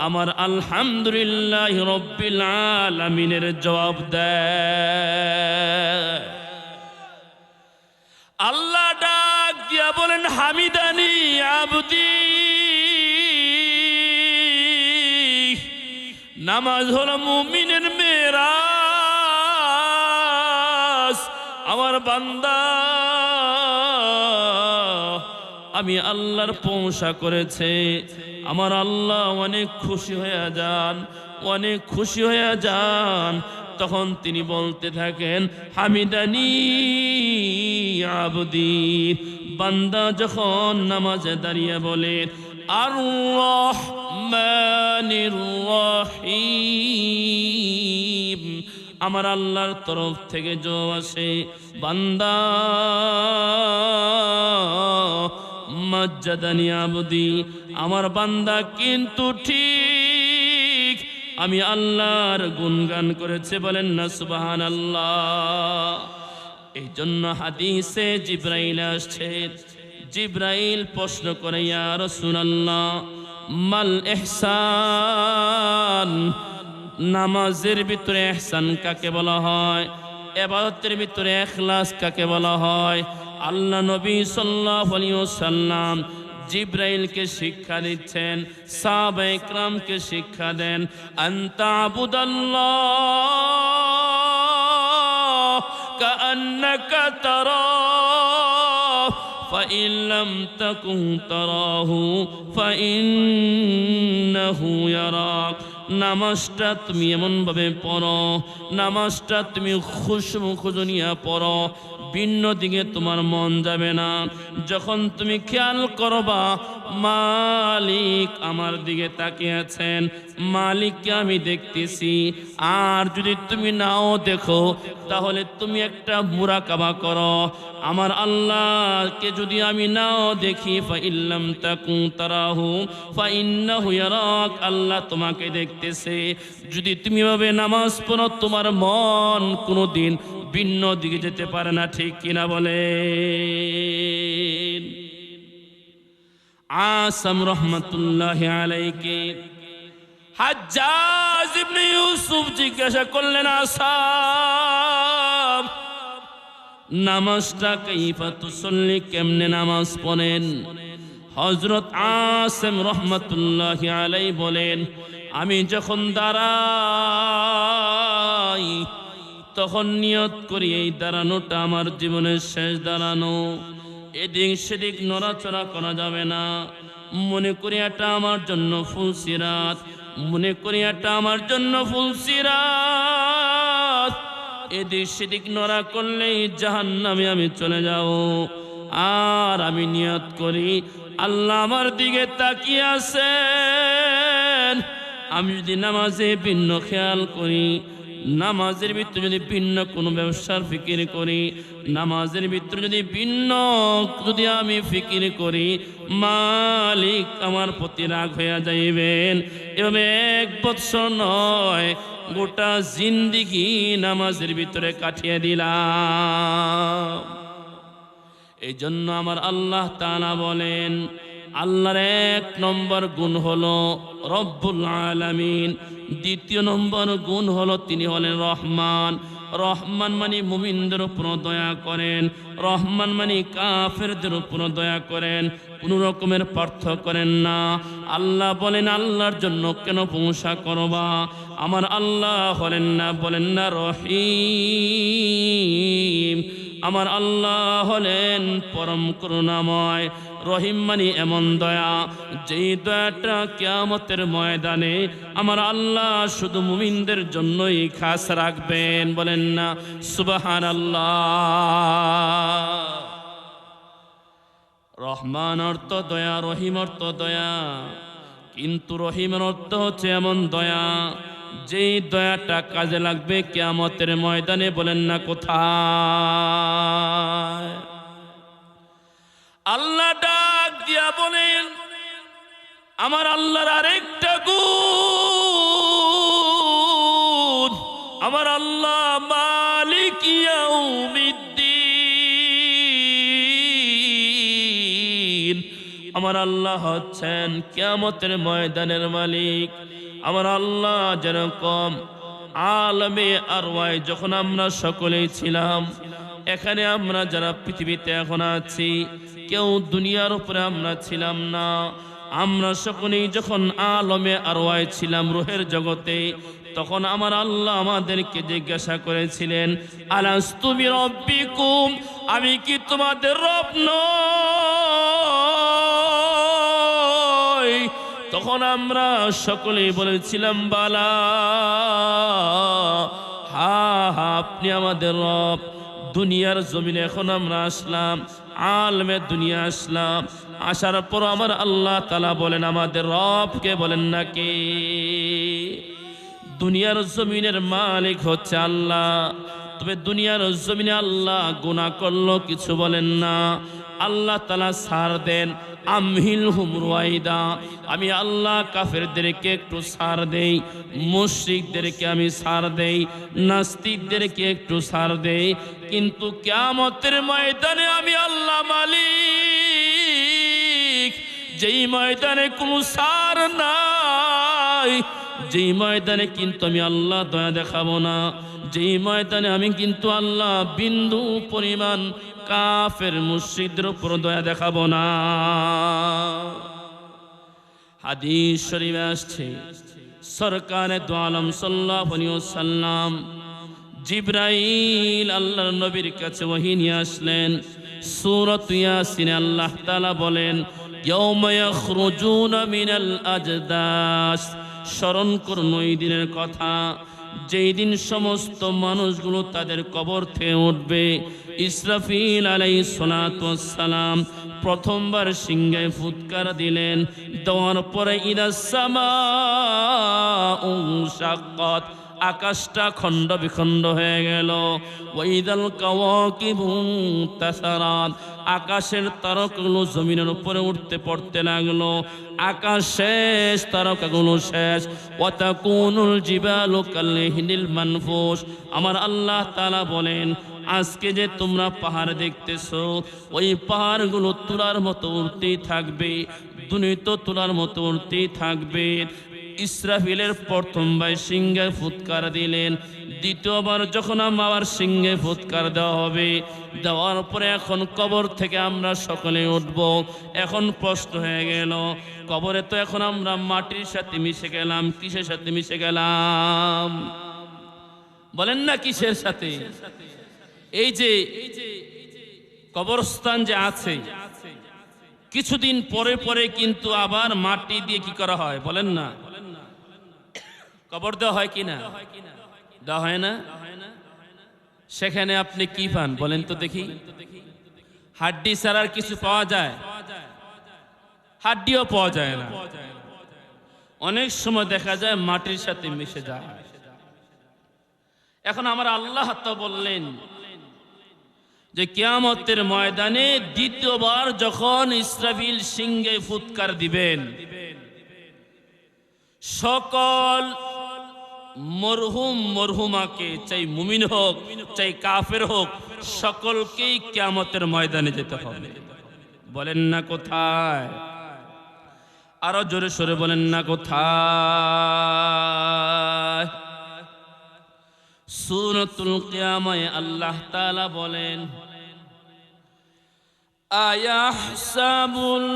আমার আলহামদুলিল্লাহি রাব্বিল আলামিনের জবাব দেয়। আল্লাহ ডাক দিয়া বলেন, হামিদানি আবদি। নামাজ হলো মুমিনের মেরাজ। আমার বান্দা আমি আল্লাহর প্রশংসা করেছে, আমার আল্লাহ অনেক খুশি হয়ে যান, অনেক খুশি হয়ে যান। তখন তিনি বলতে থাকেন, হামিদানি আবদি। বান্দা যখন নামাজে দাঁড়িয়ে বলে আর রহমানির রহিম, আমার আল্লাহর তরফ থেকে জবাব আসে, বান্দা মাজ্জাদানি আবদি, আমার বান্দা কিন্তু ঠিক আমি আল্লাহর গুণগান করেছে। বলেন না সুবহানাল্লাহ। এই জন্য হাদিসে জিবরাইল আসছে, জিবরাইল প্রশ্ন করে, ইয়া রাসূলুল্লাহ মাল ইহসান, নামাজের ভিতরে ইহসান কাকে বলা হয়? ইবাদতের ভিতরে ইখলাস কাকে বলা হয়? আল্লাহ নবী সাল্লাল্লাহু আলাইহি ওয়াসাল্লাম জিবরাইলকে শিক্ষা দিচ্ছেন, সাহাবায়ে কেরামকে শিক্ষা দেন, আনতা আবুদাল্লাহ কাআন্নাকা তারাহ ফাইন লাম তাকুন তারাহু ফাইন্নাহু ইয়ারাক। নামাজটা তুমি এমনভাবে পড়ো, নামাজটা তুমি খুশমুখজনিয়া পড়ো, ভিন্ন দিকে তোমার মন যাবে না। যখন তুমি খেয়াল করবা মালিক আমার দিকে তাকিয়ে আছেন, মালিককে আমি দেখতেছি। আর যদি তুমি নাও দেখো তাহলে তুমি একটা মুরাকাবা করো, আমার আল্লাহকে যদি আমি নাও দেখি, ফাইল্লাম তাকুন তারাহু ফাইন্নাহু ইয়ারাক, আল্লাহ তোমাকে দেখতেছে। যদি তুমি ভাবে নামাজ পড়ো, তোমার মন কোনোদিন ভিন্ন দিকে যেতে পারে না, ঠিক কিনা বলেন? আসম রহমতুল্লাহি আলাইহি হাজ্জাজ ইবনে ইউসুফ জিজ্ঞাসা করলেন, আসম নামাজটা কাইফা তুসল্লি, কেমনে নামাজ পড়েন? হযরত আসম রহমতুল্লাহি আলাইহি বলেন, আমি যখন দাঁড়াই তখন নিয়ত করি এই দাঁড়ানোটা আমার জীবনের শেষ দাঁড়ানো, এদিক সেদিক নড়াচড়া করা যাবে না। মনে করি এটা আমার জন্য ফুলসিরাত, মনে করি এটা আমার জন্য ফুলসিরাত, এদিক সেদিক নড়া করলেই জাহান্নামে আমি চলে যাব। আর আমি নিয়ত করি আল্লাহ আমার দিকে তাকিয়ে আছেন। আমি যদি নামাজে ভিন্ন খেয়াল করি, নামাজের ভিতরে যদি ভিন্ন কোনো ব্যবসার ফিকির করি, নামাজের ভিতরে যদি ভিন্ন যদি আমি ফিকির করি, মালিক আমার প্রতি রাগ হয়ে যাইবেন। এভাবে 1 বৎসর নয়, গোটা জিন্দিগি নামাজের ভিতরে কাটিয়ে দিলাম। এই জন্য আমার আল্লাহ তাআলা বলেন, আল্লাহর 1 নম্বর গুণ হলো রব্বুল আলামিন, 2 নম্বর গুণ হলো তিনি হলেন রহমান। রহমান মানে মুমিনদের উপর দয়া করেন, রহমান মানে কাফেরদের উপর দয়া করেন, কোনো রকমের পার্থক্য করেন না। আল্লাহ বলেন, আল্লাহর জন্য কেন প্রশংসা করবা? আমার আল্লাহ হলেন না, বলেন না রহিম। আমার আল্লাহ হলেন পরম করুণাময়। রহিম মানে এমন দয়া, যেই দয়াটা কিয়ামতের ময়দানে আমার আল্লাহ শুধু মুমিনদের জন্যই খাস রাখবেন, বলেন না সুবহানাল্লাহ। রহমান অর্থ দয়া, রহিম অর্থ দয়া, কিন্তু রহিমের অর্থ হচ্ছে এমন দয়া যেই দয়াটা কাজে লাগবে কিয়ামতের ময়দানে, বলেন না কোথায়? আল্লাহ ডাক দিয়া বলেন, আমার আল্লাহর আরেকটা গুণ, আমার আল্লাহ মালিক ইয়াউমিদ্দিন। আমার আল্লাহ হচ্ছেন কিয়ামতের ময়দানের মালিক। আমার আল্লাহ যেরকম আলমে আরওয়ায় যখন আমরা সকলেই ছিলাম, এখানে আমরা যারা পৃথিবীতে এখন আছি, কেউ দুনিয়ার উপরে আমরা ছিলাম না। আমরা সকলেই যখন আলমে আরওয়ায় ছিলাম, রূহের জগতে, তখন আমার আল্লাহ আমাদেরকে জিজ্ঞাসা করেছিলেন, আলাস্তু বিরাব্বিকুম, আমি কি তোমাদের রব নই? তখন আমরা সকলেই বলেছিলাম বালা, হা হা, আপনি আমাদের রব। দুনিয়ার জমিনে এখন আমরা আসলাম, আলমে দুনিয়া আসলাম, আসার পর আমার আল্লাহ তাআলা বলেন আমাদের রবকে, বলেন নাকি? দুনিয়ার জমিনের মালিক হচ্ছে আল্লাহ, তবে দুনিয়ার জমিনে আল্লাহ গুনাহ করলো কিছু বলেন না। আল্লাহ তাআলা ছাড় দেন, আমহিলহুম রুয়াইদা, আমি আল্লাহ কাফেরদেরকে একটু ছাড় দেই, মুশরিকদেরকে আমি ছাড় দেই, নাস্তিকদেরকে একটু ছাড় দেই, কিন্তু কিয়ামতের ময়দানে আমি আল্লাহ মালিক, যেই ময়দানে কোনো ছাড় নাই, যেই ময়দানে কিন্তু আমি আল্লাহ দয়া দেখাবো না, যেই ময়দানে আমি কিন্তু আল্লাহ বিন্দু পরিমাণ কাফের মুশরিকদের উপর দয়া দেখাবো না। হাদিস শরীফে আসছে, সরকারে দু আলম সাল্লাল্লাহু আলাইহি ওয়াসাল্লাম জিবরাইল আল্লাহর নবীর কাছে ওহী নিয়ে আসলেন। সূরাত ইয়াসিনে আল্লাহ তাআলা বলেন, ইয়াউমা ইয়াখরুজুনা মিনাল আজদাস, স্মরণ করুন ওই দিনের কথা, যেই দিন সমস্ত মানুষগুলো তাদের কবর থেকে উঠবে। ইসরাফিল আলাইহিস সালাতু ওয়াস সালাম প্রথমবার সিংহায় ফুৎকার দিলেন, দেওয়ার পরে ইদাস সামাউ শাক্কাত, আকাশটা খণ্ড বিখণ্ড হয়ে গেল। ওয়াইদাল কাওয়াকিবু তাসারাত, আকাশের তারকাগুলো জমিনের উপরে উঠতে পড়তে লাগলো। আকাশ শেষ, তারকাগুলো শেষ। ওয়াতাকুনুল জিবালু কালহিনিল মানফুস, আমার আল্লাহ তাআলা বলেন, আজকে যে তোমরা পাহাড় দেখতেছো, ওই পাহাড়গুলো তুলার মতো উঠতেই থাকবে, দুনিত তুলার মতো উঠতেই থাকবে। ইসরাফিলের প্রথমবার সিংহে ফুৎকার দিলেন, দ্বিতীয়বার যখন আমার সিংহে ফুৎকার দেওয়া হবে, দেওয়ার পরে এখন কবর থেকে আমরা সকলে উঠব। এখন প্রশ্ন হয়ে গেল, কবরে তো এখন আমরা মাটির সাথে মিশে গেলাম, কিসের সাথে মিশে গেলাম বলেন না, কিসের সাথে? এই যে কবরস্থান যে আছে, কিছুদিন পরে পরে কিন্তু আবার মাটি দিয়ে কি করা হয় বলেন না, কবর দেওয়া হয় কিনা? দেওয়া হয় না? সেখানে আপনি কি পান বলেন তো দেখি? হাড্ডি ছাড়ার কিছু পাওয়া যায়? হাড্ডিও পাওয়া যায় না। অনেক সময় দেখা যায় মাটির সাথে মিশে যায়। এখন আমার আল্লাহ তো বললেন যে কিয়ামতের ময়দানে দ্বিতীয়বার যখন ইসরাফিল সিংহে ফুৎকার দিবেন, সকল মরহুম মরহুমাকে, চাই মুমিন হোক চাই কাফের হোক, সকলকেই কিয়ামতের ময়দানে যেতে হবে। বলেন না কোথায়? আরো জোরে সোরে বলেন না কোথায়? সূরাতুল কিয়ামায় আল্লাহ তাআলা বলেন, আয়াহসাবুল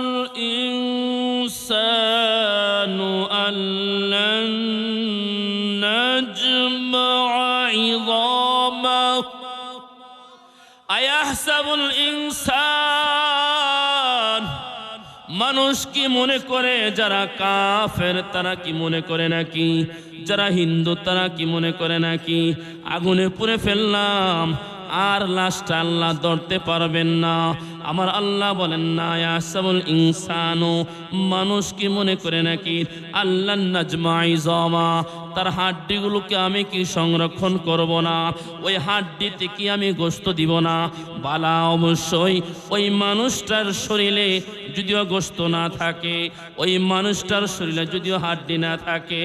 ইনসানু আল্লান নাজমা'a ইযামাহু, আয়াহসাবুল ইনসান, মানুষ কি মনে করে, যারা কাফের তারা কি মনে করে নাকি, যারা হিন্দু তারা কি মনে করে নাকি আগুনে পুড়ে ফেললাম আর লাশটা আল্লাহ ধরতে পারবেন না? আমার আল্লাহ বলেন না, ইয়াসাবুল ইনসানু, মানুষ কি মনে করে নাকি আল্লাহ নাজমা ইযামা, তার হাড্ডিগুলোকে আমি কি সংরক্ষণ করব না? ওই হাড্ডিতে কি আমি গোশত দিব না? বালা, অবশ্যই ওই মানুষটার শরীরে যদিও গোশত না থাকে, ওই মানুষটার শরীরে যদিও হাড্ডি না থাকে,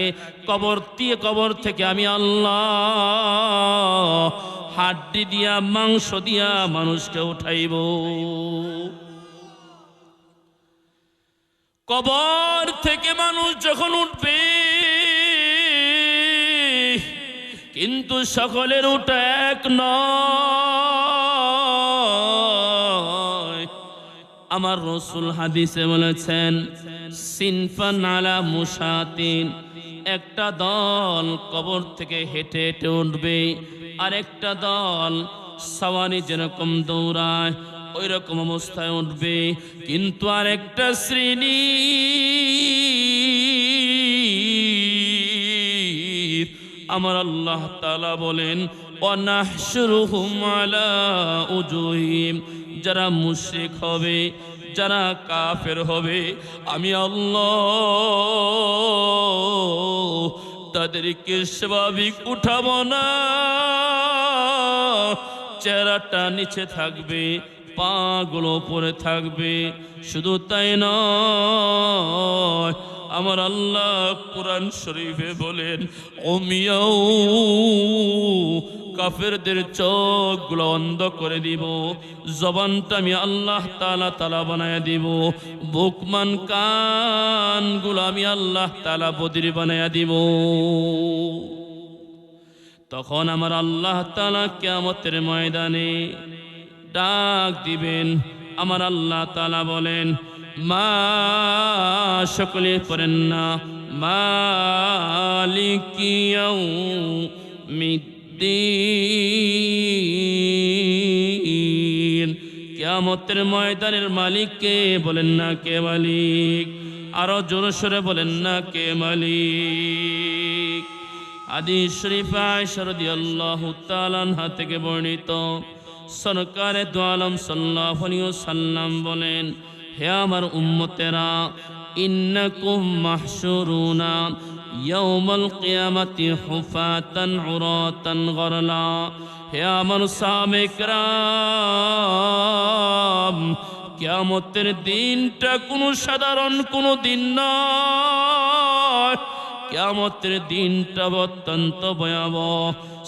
কবর থেকে আমি আল্লাহ হাড্ডি দিয়া মাংস দিয়া মানুষকে উঠাইব। কবর থেকে মানুষ যখন উঠবে, কিন্তু সকলের উঠা এক নয়। আমার রাসূল হাদিসে বলেছেন, সিনফান আলা মুশাতিন, একটা দল কবর থেকে হেঁটে হেঁটে উঠবে, আরেকটা দল সাওয়ারি যেরকম দৌড়ায় ওই রকম অবস্থায় উঠবে। কিন্তু আরেকটা শ্রেণী আমার আল্লাহ তাআলা বলেন, ওয়ানাহশুরুহুম আলা উজুহিম, যারা মুশরিক হবে, যারা কাফের হবে, আমি আল্লাহ তাদেরকে স্বাভাবিক উঠাবো না, চেহারাটা নিচে থাকবে, পাগুলো উপরে থাকবে। শুধু তাই নয়, আমার আল্লাহ কোরআন শরীফে বলেন, ওমিয়াও, কাফেরদের চোখগুলো অন্ধ করে দিব, জবানটা আমি আল্লাহ তাআলা বানায় দিব, বুকমান কানগুলো আমি আল্লাহ তাআলা বধির বানায় দিব। তখন আমার আল্লাহ তাআলা কিয়ামতের ময়দানে ডাক দিবেন। আমার আল্লাহ তাআলা বলেন, মা, সকলে পড়েন না, মালিকি ইয়াউমিদ্দিন, কিয়ামতের ময়দানের মালিক কে? বলেন না কে মালিক? আরো জোরে সরে বলেন না কে মালিক। হাদিস শরীফ আয়েশা রাদিয়াল্লাহু তাআলা আনহা থেকে বর্ণিত, সরকারে দু আলম সাল্লাল্লাহু আলাইহি ওয়াসাল্লাম বলেন, হে আমার উম্মতেরা, ইন্নাকুম মাহশুরুনা ইয়াউমাল কিয়ামাতি হুফাতান উরাতান গরলা। হে আমার সাহাবায়ে কেরাম, কিয়ামতের দিনটা কোনো সাধারণ কোনো দিন নয়, কিয়ামতের দিনটা অত্যন্ত ভয়াবহ।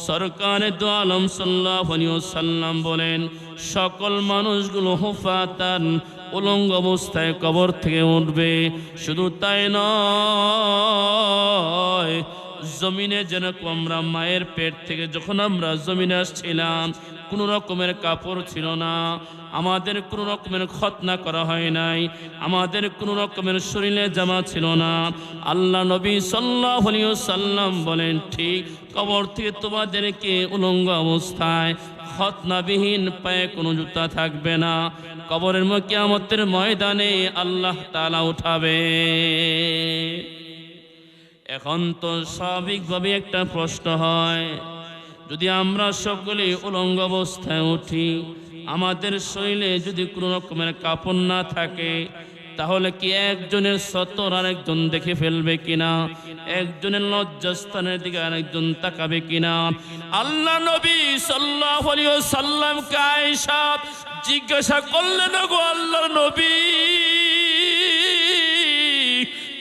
সরকারে দু আলম সাল্লাল্লাহু আলাইহি ওয়াসাল্লাম বলেন, সকল মানুষগুলো হুফাতান উলঙ্গ অবস্থায় কবর থেকে উঠবে। শুধু তাই নয়, জমিনে যেরকম আমরা মায়ের পেট থেকে যখন আমরা জমিনে আসছিলাম, কোনো রকমের কাপড় ছিল না, আমাদের কোনো রকমের খতনা করা হয় নাই, আমাদের কোনো রকমের শরীরে জামা ছিল না। আল্লাহ নবী সাল্লাল্লাহু আলাইহি ওয়াসাল্লাম বলেন, ঠিক কবর থেকে তোমাদেরকে উলঙ্গ অবস্থায় খতনাবিহীন পায়ে কোনো জুতা থাকবে না, কবরের কিয়ামতের ময়দানে আল্লাহ তাআলা উঠাবে। এখন তো স্বাভাবিকভাবে একটা প্রশ্ন হয়, যদি আমরা সকলে উলঙ্গ অবস্থায় উঠি, আমাদের শরীরে যদি কোনো রকমের কাপড় না থাকে, তাহলে কি একজনের সতর আরেকজন দেখে ফেলবে কিনা? একজনের লজ্জাস্থানের দিকে আরেকজন তাকাবে কিনা? আল্লাহ নবী সাল্লাল্লাহু আলাইহি ওয়াসাল্লামকে আয়েশা জিজ্ঞাসা করলেন, গো আল্লাহর নবী,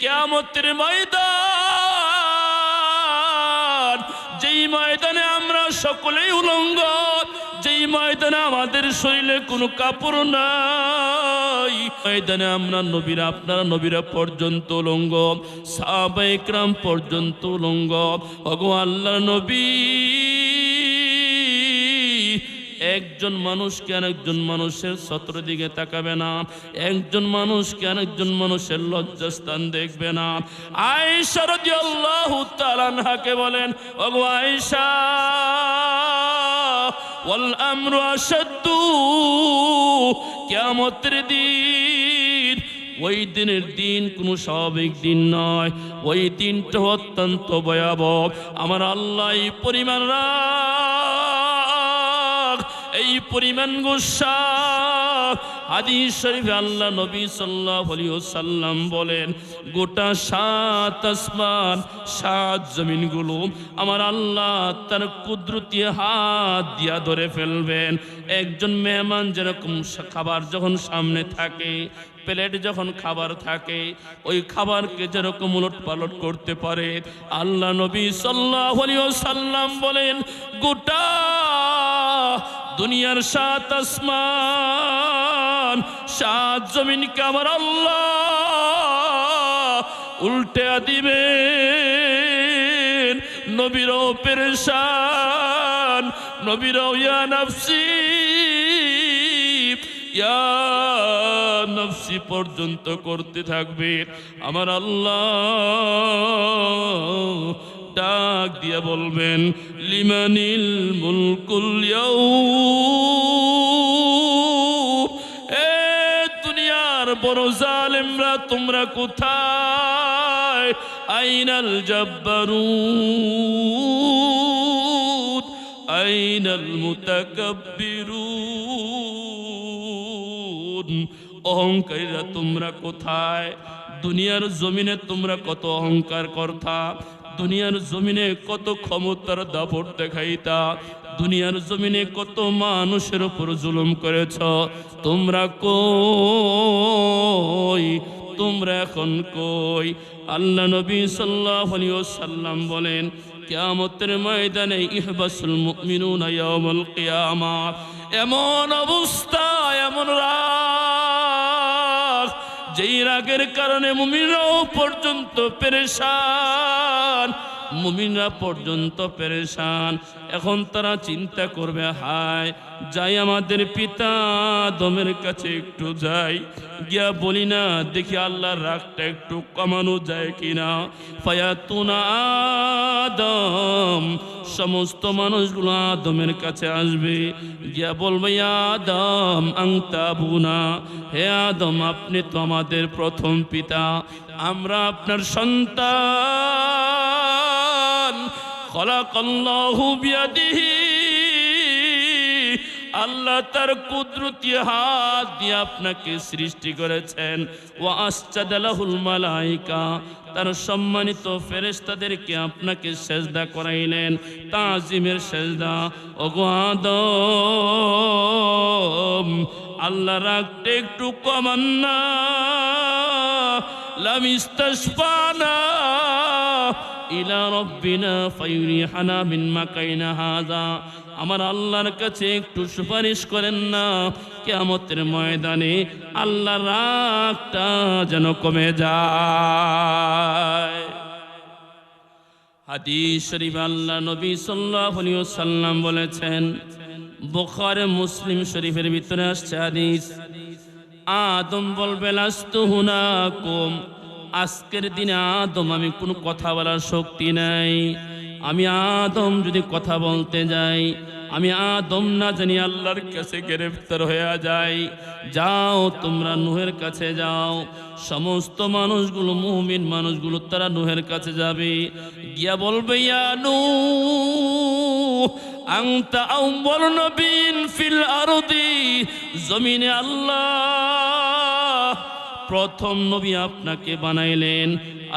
কিয়ামতের ময়দান, যেই ময়দানে আমরা সকলেই উলঙ্গ, যেই ময়দানে আমাদের শরীরে কোনো কাপড় নাই, ময়দানে আমরা নবীরা, আপনারা নবীরা পর্যন্ত উলঙ্গ, সাহাবায়ে কেরাম পর্যন্ত উলঙ্গ, ওগো আল্লাহর নবী, একজন মানুষকে আরেকজন মানুষের সতর দিকে তাকাবে না, একজন মানুষকে আরেকজন মানুষের লজ্জাস্থান দেখবে না। আয়েশা রাদিয়াল্লাহু তাআলা আনহাকে বলেন, ওগো আয়েশা, ওয়াল আমরু আশাদ্দু, কিয়ামতের দিন, ওই দিনের দিন কোনো স্বাভাবিক দিন নয়, ওই দিনটা অত্যন্ত ভয়াবহ। আমার আল্লাহ এই পরিমাণ রাগ, এই পরিমাণ গুসা। হাদিস শরীফে আল্লাহ নবী সাল্লাল্লাহু আলাইহি ওয়াসাল্লাম বলেন, গোটা সাত আসমান সাত জমিনগুলো আমার আল্লাহ তার কুদরতি হাত দিয়া ধরে ফেলবেন। একজন মেহমান যেরকম খাবার যখন সামনে থাকে, প্লেট যখন খাবার থাকে, ওই খাবারকে যেরকম উলট পালট করতে পারে, আল্লাহ নবী সাল্লাল্লাহু আলাইহি ওয়াসাল্লাম বলেন, গোটা দুনিয়ার সাত আসমান সাত জমিনকে আমার আল্লাহ উল্টে দিবেন। নবীরাও পেরেশান, নবীরাও ইয়া নাফসি ইয়া নফসি পর্যন্ত করতে থাকবে। আমার আল্লাহ ডাক দিয়া বলবেন, লিমানিল মুলকুল ইয়াউম, এ দুনিয়ার বড় জালেমরা তোমরা কোথায়? আইনাল জাব্বারুন, আইনাল মুতাকাব্বিরুন, অহংকারীরা তোমরা কোথায়? দুনিয়ার জমিনে তোমরা কত অহংকার করতা, দুনিয়ার জমিনে কত ক্ষমতার দাপট দেখাইতা, দুনিয়ার জমিনে কত মানুষের উপর জুলুম করেছ, তোমরা কই? তোমরা এখন কই? আল্লাহ নবী সাল্লাল্লাহু আলাইহি ওয়াসাল্লাম বলেন, কিয়ামতের ময়দানে ইহবাসুল মুমিনুনা ইয়াউমাল কিয়ামাহ, এমন অবস্থা, এমন রাগ, যেই রাগের কারণে মুমিনরাও পর্যন্ত পেরেশান, মুমিনরা পর্যন্ত পেরেশান। এখন তারা চিন্তা করবে, হায় যাই আমাদের পিতা আদমের কাছে একটু যাই, গিয়া বলি না দেখি আল্লাহর রাগটা একটু কমানো যায় কিনা। ফায়াতুনা আদম, সমস্ত মানুষগুলো আদমের কাছে আসবে, গিয়া বলবে আদম আনতা আবুনা, হে আদম আপনি তো আমাদের প্রথম পিতা, আমরা আপনার সন্তান। খলাকাল্লাহু বিয়াদিহি, আল্লাহ তার কুদরতি হাত দিয়ে আপনাকে সৃষ্টি করেছেন। ওয়া আসজাদালাহুল মালাইকা, তার সম্মানিত ফেরেশতাদেরকে আপনাকে সেজদা করাইলেন, তাজিমের সেজদা। ওগো আদম, আল্লাহ রাগটা একটু কমান না। লাম ইস্তাশফানা ইলা রব্বিনা ফায়ুরিহানা মিন মাকাইনা হাযা, আমার আল্লাহর কাছে একটু সুপারিশ করেন না, কিয়ামতের ময়দানে আল্লাহর রাগটা যেন কমে যায়। হাদিস শরীফ আল্লাহ নবী সাল্লাল্লাহু আলাইহি ওয়াসাল্লাম বলেছেন, বুখারী মুসলিম শরীফের ভিতরে আসছে হাদিস, আদম বলবে লাস্তু হুনাকুম, আজকের দিনে আদম আমি কোনো কথা বলার শক্তি নাই। আমি আদম যদি কথা বলতে যাই, আমি আদম না জানি আল্লাহর কাছে গ্রেফতার হয়ে যাই। যাও তোমরা নূহের কাছে যাও। সমস্ত মানুষগুলো, মুমিন মানুষগুলো, তারা নূহের কাছে যাবে, গিয়া বলবে ইয়া নূহ আনতা আউয়ালু নবিয়্যিন ফিল আরদি, জমিনে আল্লাহ প্রথম নবী আপনাকে বানাইলেন,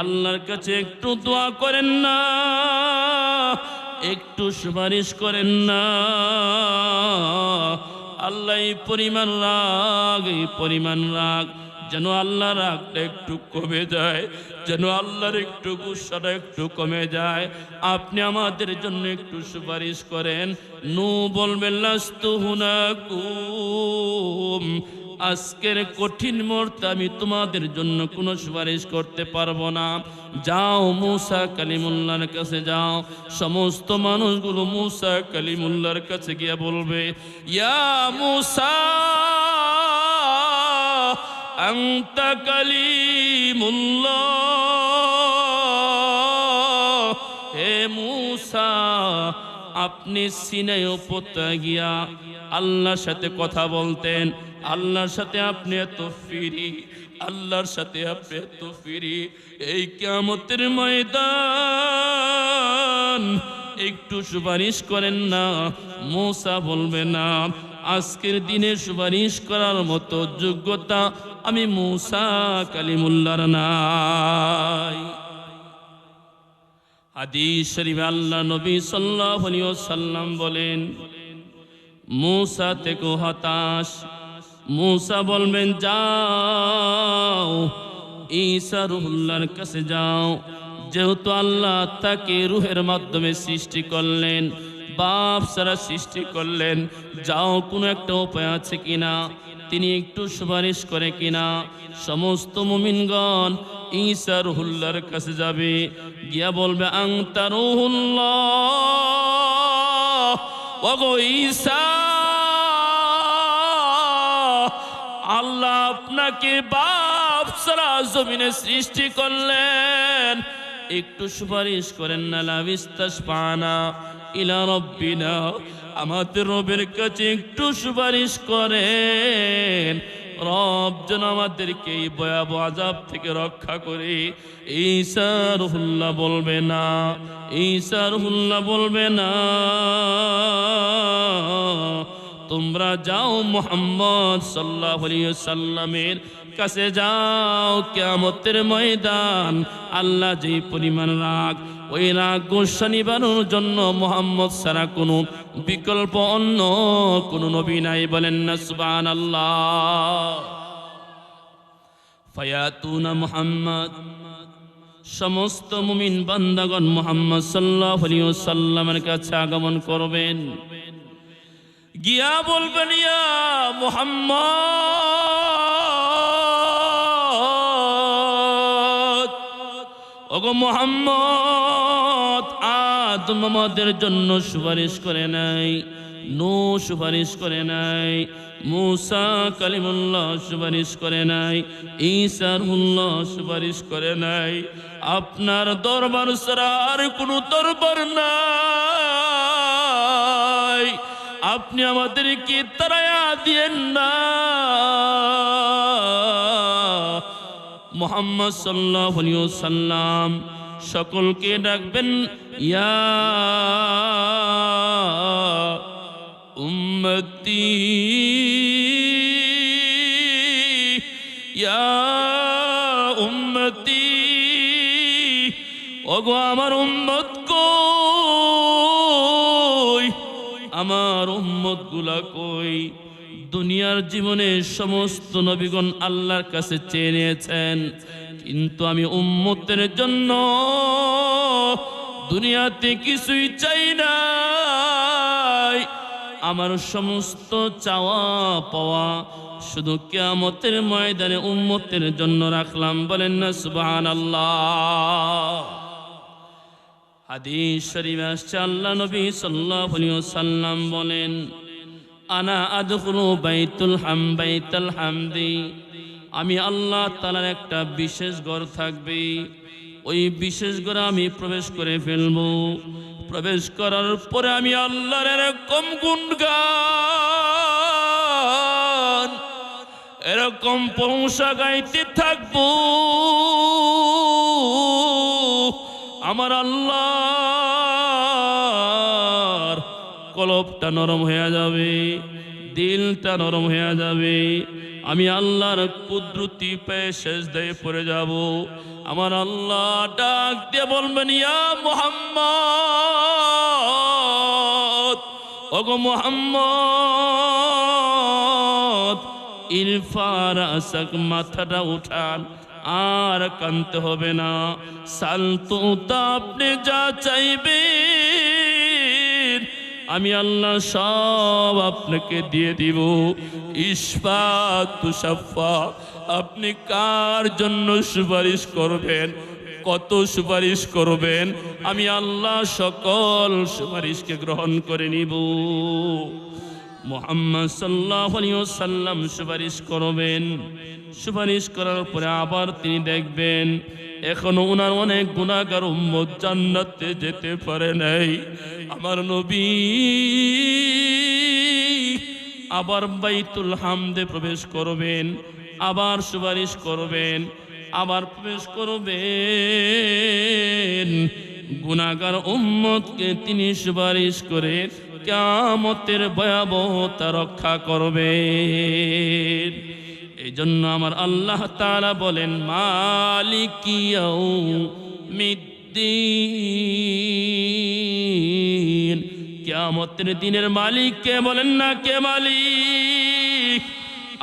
আল্লাহর কাছে একটু দোয়া করেন না, একটু সুপারিশ করেন না। আল্লাহ এই পরিমাণ রাগ যেন আল্লাহ রাগটা একটু কমে যায়, যেন আল্লাহর একটু গুসাটা একটু কমে যায়। আপনি আমাদের জন্য একটু সুপারিশ করেন। নূহ বলবেন লাস্তু হুনাকুম, আজকের কঠিন মুহূর্তে আমি তোমাদের জন্য কোনো সুপারিশ করতে পারবো না। যাও মূসা কালিমুল্লাহর কাছে যাও। সমস্ত মানুষগুলো মূসা কালিমুল্লাহর কাছে গিয়ে বলবে ইয়া মূসা আনতা কালিমুল্লাহ, হে মূসা আপনি সিনাই উপত্যকায় গিয়া আল্লাহর সাথে কথা বলতেন, আল্লাহর সাথে আপনি এত ফ্রি, আল্লাহর সাথে আপনি এত ফ্রি। এই কিয়ামতের ময়দান একটু সুপারিশ করেন না। মূসা বলবে না, আজকের দিনে সুপারিশ করার মতো যোগ্যতা আমি মূসা কালিমুল্লাহর নাই। হাদিস শরীফে আল্লাহ নবী সাল্লাল্লাহু আলাইহি ওয়াসাল্লাম বলেন, মূসা থেকে হতাশ। মূসা বলবেন যাও ঈসা রুহুল্লাহর কাছে যাও, যেহেতু আল্লাহ তাকে রুহের মাধ্যমে সৃষ্টি করলেন, বাপ সারা সৃষ্টি করলেন, যাও কোনো একটা উপায় আছে কিনা, তিনি একটু সুপারিশ করে কিনা। সমস্ত মুমিনগণ ঈসা রুহুল্লাহর কাছে যাবে, গিয়া বলবে আনতা রুহুল্লাহ, ওগো ঈসা আল্লাহ আপনাকে বাপ সারা জমিনে সৃষ্টি করলেন, একটু সুপারিশ করেন না। লাবিস্তাশফানা ইলা রব্বিনা, আমাদের রবের কাছে একটু সুপারিশ করেন, রব যেন আমাদেরকে এই ভয়াবহ আযাব থেকে রক্ষা করে। ঈসা রুহুল্লাহ বলবে না, ঈসা রুহুল্লাহ বলবে না, তোমরা যাও মুহাম্মদ সাল্লাল্লাহু আলাইহি ওয়াসাল্লামের কাছে যাও। কিয়ামতের ময়দান আল্লাহ যে পরিমাণ রাগ, ওই রাগ গোসা নিবানোর জন্য মুহাম্মদ ছাড়া কোনো বিকল্প অন্য কোনো নবী নাই। বলেন না সুবহানাল্লাহ। ফায়াতুনা মুহাম্মদ, সমস্ত মুমিন বান্দাগণ মুহাম্মদ সাল্লাল্লাহু আলাইহি ওয়াসাল্লামের কাছে আগমন করবেন, গিয়া বলবেন ইয়া মুহাম্মদ, ওগো মুহাম্মদ আদম আমাদের জন্য সুপারিশ করে নাই, নূহ সুপারিশ করে নাই, মূসা কালিমুল্লাহ সুপারিশ করে নাই, ঈসা রুহুল্লাহ সুপারিশ করে নাই। আপনার দরবার ছাড়া আর কোনো দরবার নাই। আপনি আমাদেরকে তারায়া দিয়েন না। মুহাম্মদ সাল্লাল্লাহু আলাইহি ওয়াসাল্লাম সকলকে ডাকবেন, ইয়া উম্মতি, ইয়া উম্মতি, ওগো আমার উম্মত কই, আমার উম্মত গুলা কই। দুনিয়ার জীবনে সমস্ত নবীগণ আল্লাহর কাছে চেয়ে নিয়েছেন, কিন্তু আমি উম্মতের জন্য দুনিয়াতে কিছুই চাই নাই। আমার সমস্ত চাওয়া পাওয়া শুধু কিয়ামতের ময়দানে উম্মতের জন্য রাখলাম। বলেন না সুবহানাল্লাহ। হাদিস শরীফে আসছে, আল্লাহ নবী সাল্লাল্লাহু আলাইহি ওয়াসাল্লাম বলেন, আনা আদখুলু বাইতুল হামদি, আমি আল্লাহ তাআলার একটা বিশেষ ঘর থাকবে, ওই বিশেষ ঘরে আমি প্রবেশ করে ফেলবো। প্রবেশ করার পরে আমি আল্লাহর এরকম গুণগান, এরকম প্রশংসা গাইতে থাকবো, আমার আল্লাহর কলবটা নরম হয়ে যাবে, দিলটা নরম হয়ে যাবে। আমি আল্লাহর কুদরতি পেয়ে সেজদায় পড়ে যাব। আমার আল্লাহ ডাক দিয়ে বলবেন, ইয়া মুহাম্মদ, ওগো মুহাম্মদ, ইরফা রাসাক, মাথাটা উঠান, আর কানতে হবে না। সালতু, আপনি যা চাইবেন আমি আল্লাহ সব আপনাকে দিয়ে দিব। ইশফাত তুশাফা, আপনি কার জন্য সুপারিশ করবেন, কত সুপারিশ করবেন, আমি আল্লাহ সকল সুপারিশকে গ্রহণ করে নিব। মুহাম্মদ সাল্লাল্লাহু আলাইহি ওয়াসাল্লাম সুপারিশ করবেন। সুপারিশ করার পরে আবার তিনি দেখবেন এখনো ওনার অনেক গুনাহগার উম্মত জান্নাতে যেতে পারে নাই। আমার নবী আবার বাইতুল হামদে প্রবেশ করবেন, আবার সুপারিশ করবেন, আবার প্রবেশ করবেন। গুনাহগার উম্মতকে তিনি সুপারিশ করে কিয়ামতের ভয়াবহতা রক্ষা করবেন। এই জন্য আমার আল্লাহ তাআলা বলেন, মালিকি ইয়াউমিদ্দিন, কিয়ামতের দিনের মালিক কে? বলেন না কে মালিক?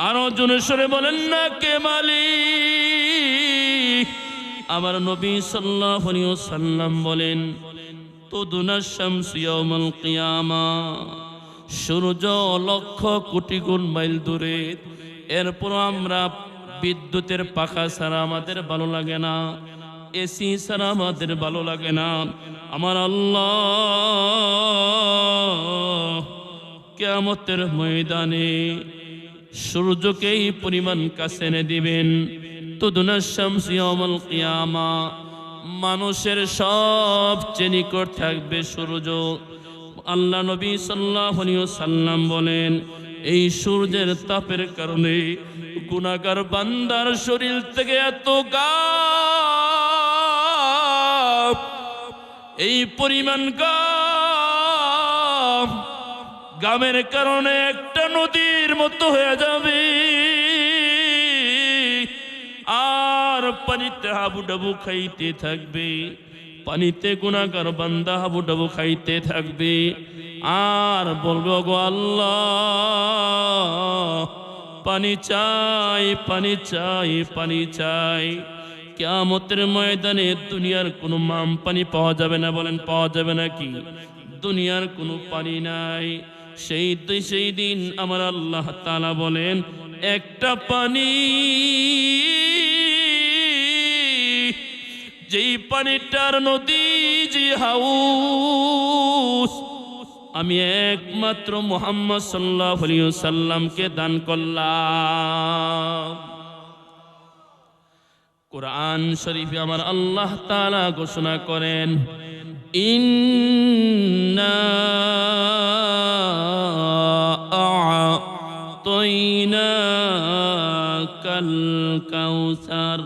আরো জোরে সরে বলেন না কে মালিক? আমার নবী সাল্লাল্লাহু আলাইহি ওয়াসাল্লাম বলেন, তুদুনা শামসু ইয়াউমাল কিয়ামা, সূর্য লক্ষ কোটি গুণ মাইল দূরে। এরপর আমরা বিদ্যুতের পাখা ছাড়া আমাদের ভালো লাগে না, এসি ছাড়া আমাদের ভালো লাগে না। আমার আল্লাহ কিয়ামতের ময়দানে সূর্যকে এই পরিমাণ কাছে এনে দিবেন। তুদুনা শামসু ইয়াউমাল কিয়ামা, মানুষের সবচেয়ে নিকট থাকবে সূর্য। আল্লাহ নবী সাল্লাল্লাহু আলাইহি ওয়াসাল্লাম বলেন, এই সূর্যের তাপের কারণে গুনাহগার বান্দার শরীর থেকে এত ঘাম, এই পরিমাণ ঘাম, ঘামের কারণে একটা নদীর মতো হয়ে যাবে। আর পানিতে হাবুডাবু খাইতে থাকবে, পানিতে গুনাহগার বান্দা হাবুডাবু খাইতে থাকবে। আর বলবে, গো আল্লাহ পানি চাই, পানি চাই, পানি চাই। কিয়ামতের ময়দানে দুনিয়ার কোনো মাম পানি পাওয়া যাবে না। বলেন পাওয়া যাবে নাকি? দুনিয়ার কোনো পানি নাই। সেই দিন আমার আল্লাহ তাআলা বলেন, একটা পানি যেই পানিটার নদী, যে হাউস আমি একমাত্র মুহাম্মদ সাল্লাল্লাহু আলাইহি ওয়াসাল্লামকে দান করলাম। কুরআন শরীফে আমার আল্লাহ তাআলা ঘোষণা করেন, ইন্না আ'তাইনাকাল কাউসার।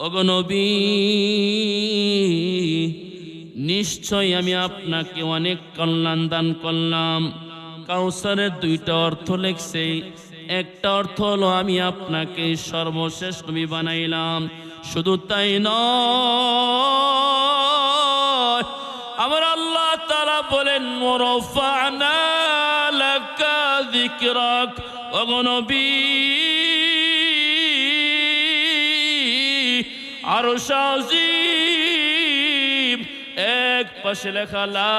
ওগো নবী, নিশ্চয় আমি আপনাকে অনেক কল্যাণ দান করলাম। কাউসারের দুইটা অর্থ লেখছে। একটা অর্থ হলো আমি আপনাকে সর্বশেষ নবী বানাইলাম। শুধু তাই নয়, আমার আল্লাহ তাআলা বলেন, ওয়ারাফা'না লাকা যিকরাক। ওগো নবী, আরশ আজিম এক পাশে লেখা লা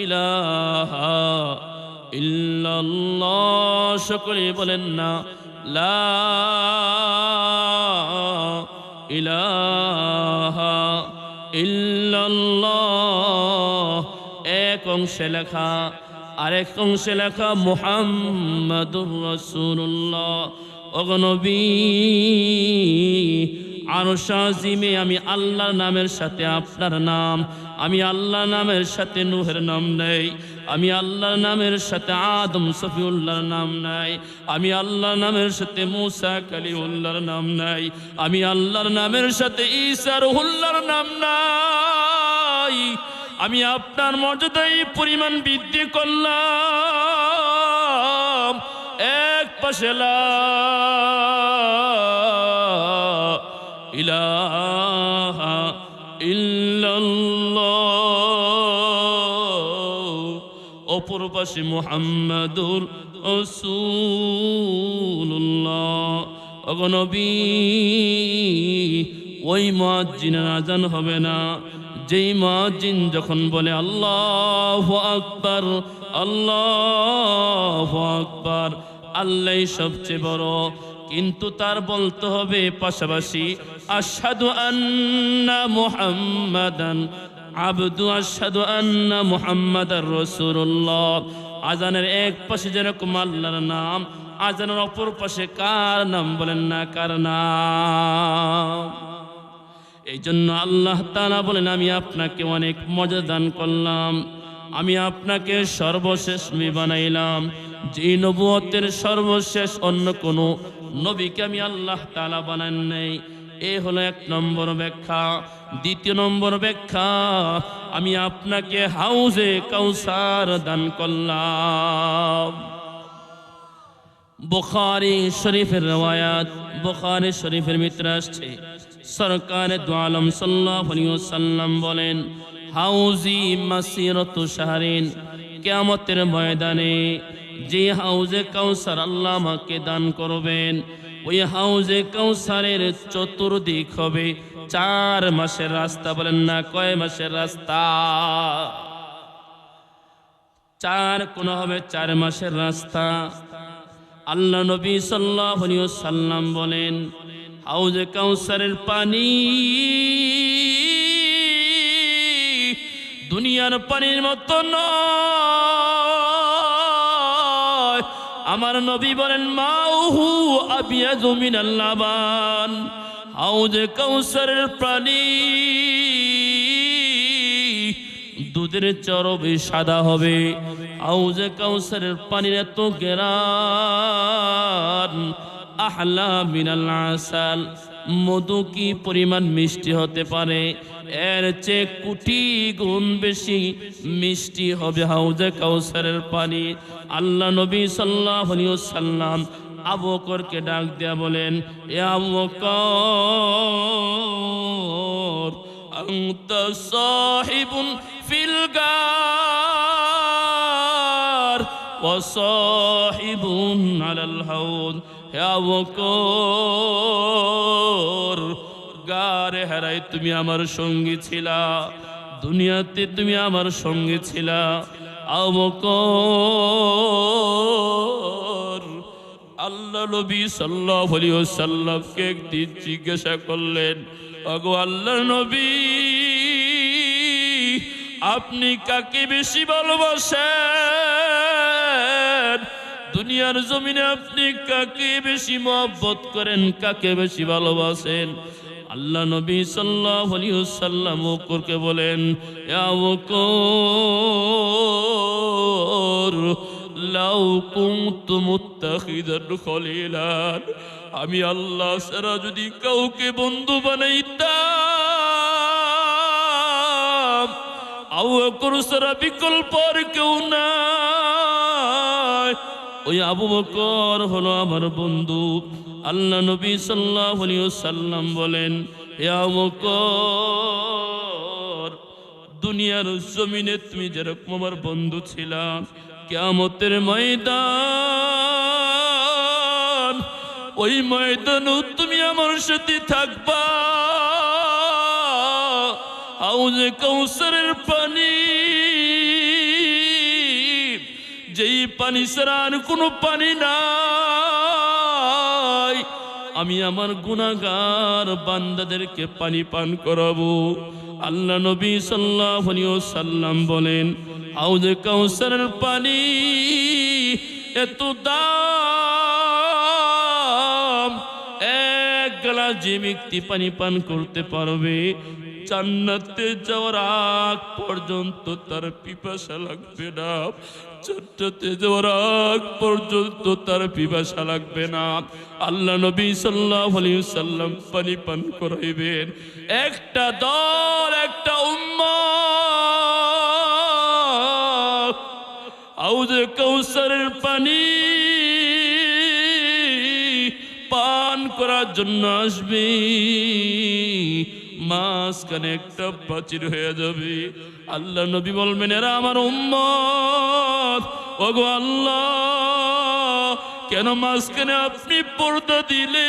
ইলাহা ইল্লাল্লাহ, সকলে বলেন না লা ইলাহা ইল্লাল্লাহ। এক অংশে লেখা, আরেক অংশে লেখা মুহাম্মাদুর রাসূলুল্লাহ। ওগো নবী, আরশ আজিমে আমি আল্লাহর নামের সাথে আপনার নাম, আমি আল্লাহর নামের সাথে নূহের নাম নেই, আমি আল্লাহর নামের সাথে আদম সফিউল্লাহর নাম নাই, আমি আল্লাহর নামের সাথে মূসা কালিমুল্লাহর নাম নাই, আমি আল্লাহর নামের সাথে ঈসা রুহুল্লাহর নাম নাই। আমি আপনার মর্যাদায় পরিমাণ বৃদ্ধি করলাম। এক পাশে লা ইলাহা ইল্লাল্লাহ, অপর পাশে মুহাম্মাদুর রাসূলুল্লাহ। ওগো নবী, ওই মুয়াজ্জিনের আযান হবে না যেই মুয়াজ্জিন যখন বলে আল্লাহু আকবার, আল্লাহু আকবার, আল্লাহই সবচেয়ে বড়, কিন্তু তার বলতে হবে পাশাপাশি আশহাদু আন্না মুহাম্মাদান আবদু, আশহাদু আন্না মুহাম্মাদার রাসূলুল্লাহ। আজানের এক পাশে যেরকম আল্লাহর নাম, আজানের অপর পাশে কার নাম বলেন না, কার নাম? এই জন্য আল্লাহ তাআলা বলেন, আমি আপনাকে অনেক মর্যাদা দান করলাম, আমি আপনাকে সর্বশেষ নবী বানাইলাম। যে নবুয়তের সর্বশেষ অন্য কোনো নবীকে আমি আল্লাহ তাআলা বানান নাই। এ হলো এক নম্বর ব্যাখ্যা। দ্বিতীয় নম্বর ব্যাখ্যা, আমি আপনাকে হাউজে কাউসার দান করলাম। বুখারী শরীফের রওয়ায়াত, বুখারী শরীফের ভিতরে আসছে, সরকারে দু আলম সাল্লাল্লাহু আলাইহি ওয়াসাল্লাম বলেন, হাউজি মাসিরাতু শাহরিন, কিয়ামতের ময়দানে যে হাউজে কাউসার আল্লাহ আমাকে দান করবেন, ওই হাউজে কাউসারের চতুর্দিক হবে 4 মাসের রাস্তা। বলেন না, কয় মাসের রাস্তা? 4 কোন হবে 4 মাসের রাস্তা। আল্লাহ নবী সাল্লাল্লাহু আলাইহি ওয়াসাল্লাম বলেন, হাউজে কাউসারের পানি দুনিয়ার পানির মতো নয়। আমার নবী বলেন, মাউহু আবিয়াযু মিনাল লাবান, হাউজে কাউসারের পানি দুধের চরবে সাদা হবে। হাউজে কাউসারের পানির এত ঘেরান, আহলা মিনাল আসাল, মধু কি পরিমাণ মিষ্টি হতে পারে, এর চেয়ে কোটি গুণ বেশি মিষ্টি হবে হাউজে কাউসারের পানি। আল্লাহ নবী সাল্লাল্লাহু আলাইহি ওয়াসাল্লাম আবু বকরকে ডাক দিয়া বলেন, এ আবু বকর, আনতা সাহিবুন ফিল গার ওয়া সাহিবুন আলাল হাউদ। হে আবু বকর, গারে হেরাই তুমি আমার সঙ্গী ছিলা, দুনিয়াতে তুমি আমার সঙ্গী ছিলা। আবু বকর, আল্লাহ নবী সাল্লাল্লাহু আলাইহি ওয়াসাল্লামকে একদিন জিজ্ঞাসা করলেন, ওগো আল্লাহর নবী, আপনি কাকে বেশি ভালোবাসেন? দুনিয়ার জমিনে আপনি কাকে বেশি মহব্বত করেন, কাকে বেশি ভালোবাসেন? আল্লাহ নবী সাল্লাল্লাহু আলাইহি ওয়াসাল্লাম ওকরকে বলেন, ইয়া ওকর, লাউ কুনতু মুত্তাখিদান খলিলান, আমি আল্লাহ ছাড়া যদি কাউকে বন্ধু বানাইতাম, আবু বকর ছাড়া বিকল্প আর কেউ নাই, ওই আবু বকর হলো আমার বন্ধু। আল্লাহ নবী সাল্লাল্লাহু আলাইহি ওয়াসাল্লাম বলেন, হে আবু বকর, দুনিয়ার জমিনে তুমি যেরকম আমার বন্ধু ছিলা, কিয়ামতের ময়দান, ওই ময়দানও তুমি আমার সাথে থাকবা। হাউজে কাউসারের পানি, যেই পানি ছাড়া আর কোনো পানি নাই, আমি আমার গুনাহগার বান্দাদেরকে পানি পান করাবো। আল্লাহ নবী সাল্লাল্লাহু আলাইহি ওয়াসাল্লাম বলেন, হাউজে কাউসারের পানি এত দাম, এক গ্লাস যে ব্যক্তি পানি পান করতে পারবে, জান্নাতে যাওয়ার আগ পর্যন্ত তার পিপাসা লাগবে না, জান্নাতে যাওয়ার আগ পর্যন্ত তার পিপাসা লাগবে না। আল্লাহ নবী সাল্লাল্লাহু আলাইহি ওয়াসাল্লাম পানি পান করাইবেন। একটা দল, একটা উম্মত হাউজে কাউসারের পানি পান করার জন্য আসবে, মাঝখানে একটা প্রাচীর হয়ে যাবে। আল্লাহ নবী বলবেন, এরা আমার উম্মত, ওগো আল্লাহ, কেন মাঝখানে আপনি পর্দা দিলেন?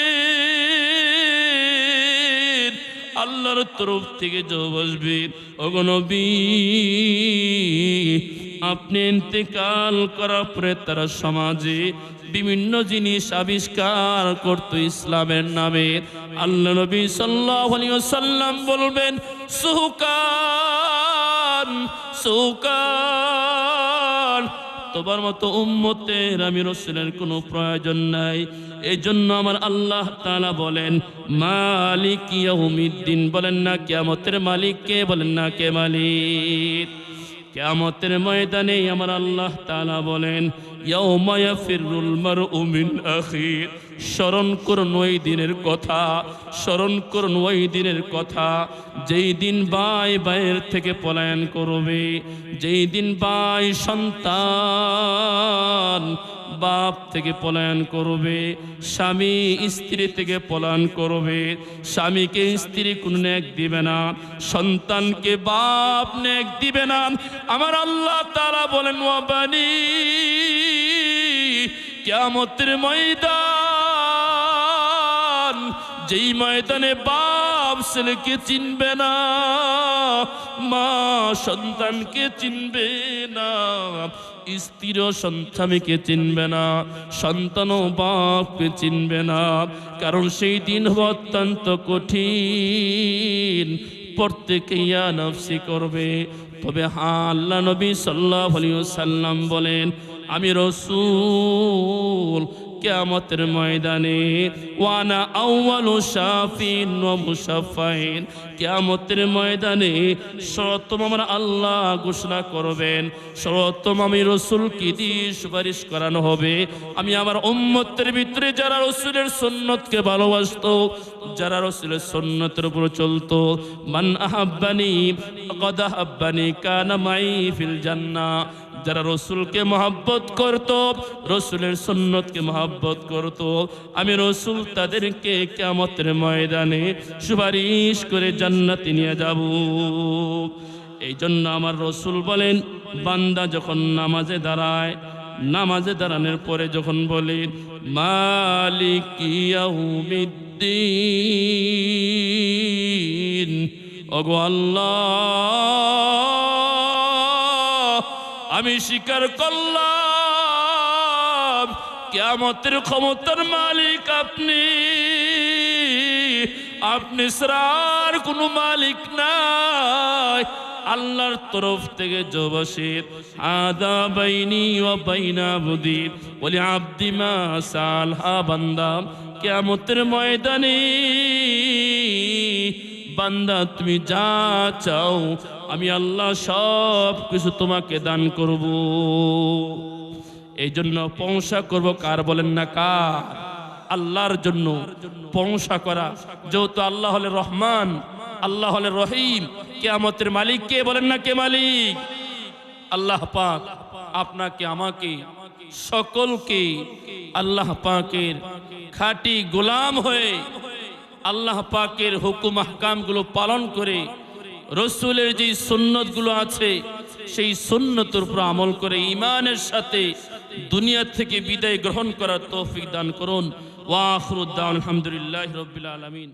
আল্লাহর তরফ থেকে জবাব আসবে, ওগো নবী, আপনি ইন্তেকাল করার পরে তারা সমাজে বিভিন্ন জিনিস আবিষ্কার করত ইসলামের নামে। আল্লাহ নবী সাল্লাল্লাহু আলাইহি ওয়াসাল্লাম বলবেন, সুকান সুকান, তোমার মতো উম্মতের আমি রাসূলের কোনো প্রয়োজন নাই। এই জন্য আমার আল্লাহ তাআলা বলেন, মালিক ইয়াউমিদ্দিন, বলেন না কিয়ামতের মালিক কে? বলেন না কে মালিক? কিয়ামতের ময়দানে আমার আল্লাহ তাআলা বলেন, ইয়াউমা ইয়াফিরুল মারউ মিন আখি, স্মরণ করুন ওই দিনের কথা, স্মরণ করুন ওই দিনের কথা, যেই দিন ভাই ভাইয়ের থেকে পলায়ন করবে, যেই দিন ভাই সন্তান বাপ থেকে পলায়ন করবে, স্বামী স্ত্রী থেকে পলায়ন করবে, স্বামীকে স্ত্রী কোনো নেক দিবে না, সন্তানকে বাপ নেক দিবে না। আমার আল্লাহ তাআলা বলেন, ওয়াবানি, কিয়ামতের ময়দান, যেই ময়দানে বাপ ছেলেকে চিনবে না, মা সন্তানকে চিনবে না, স্ত্রীও স্বামীকে চিনবে না, সন্তানও বাপকে চিনবে না, কারণ সেই দিন হবে অত্যন্ত কঠিন, প্রত্যেকে ইয়া নফসি করবে। তবে হ্যাঁ, আল্লাহ নবী সাল্লাল্লাহু আলাইহি ওয়াসাল্লাম বলেন, আমি রাসূল কিয়ামতের ময়দানে ওয়ানা আউয়ালু শাফিন ওয়া মুশাফফাইন, কিয়ামতের ময়দানে সর্বপ্রথম আমার আল্লাহ ঘোষণা করবেন, সর্বপ্রথম আমি রাসূলকে দিয়ে সুপারিশ করানো হবে। আমি আমার উম্মতের ভিতরে যারা রাসূলের সুন্নতকে ভালোবাসতো, যারা রাসূলের সুন্নতের উপর চলতো, মান আহাব্বানি ফাকাদ আহাব্বানি কানা মাই ফিল জান্নাহ, যারা রসুলকে মহব্বত করত, রসুলের সুন্নতকে মহব্বত করত, আমি রসুল তাদেরকে কিয়ামতের ময়দানে সুপারিশ করে জান্নাতে নিয়ে যাব। এই জন্য আমার রসুল বলেন, বান্দা যখন নামাজে দাঁড়ায়, নামাজে দাঁড়ানোর পরে যখন বলে মালিক ইয়াউমিদ্দিন, ওগো আল্লাহ, আমি স্বীকার করলাম কিয়ামতের ক্ষমতার মালিক আপনি, আপনি ছাড়া আর কোনো মালিক নাই। আল্লাহর তরফ থেকে জবাসির আদা বাইনি ওয়া বাইনা আবদি ওলি আব্দি মা সাল। হা বান্দা, কিয়ামতের ময়দানে বান্দা তুমি যা চাও আমি আল্লাহ সব কিছু তোমাকে দান করব। এই জন্য প্রশংসা করব কার বলেন না কার? আল্লাহর জন্য প্রশংসা করা। যেহেতু আল্লাহ হলে রহমান, আল্লাহ হলে রহিম, কিয়ামতের মালিক কে বলেন না? কে মালিক? আল্লাহ পাক। আপনাকে আমাকে সকলকে আল্লাহ পাকের খাঁটি গোলাম হয়ে আল্লাহ পাকের হুকুম আহকামগুলো পালন করে রসুলের যে সুন্নতগুলো আছে সেই সুন্নতের উপর আমল করে ঈমানের সাথে দুনিয়া থেকে বিদায় গ্রহণ করার তৌফিক দান করুন। ওয়া আখিরু দাওয়ানা আলহামদুলিল্লাহি রাব্বিল আলামিন।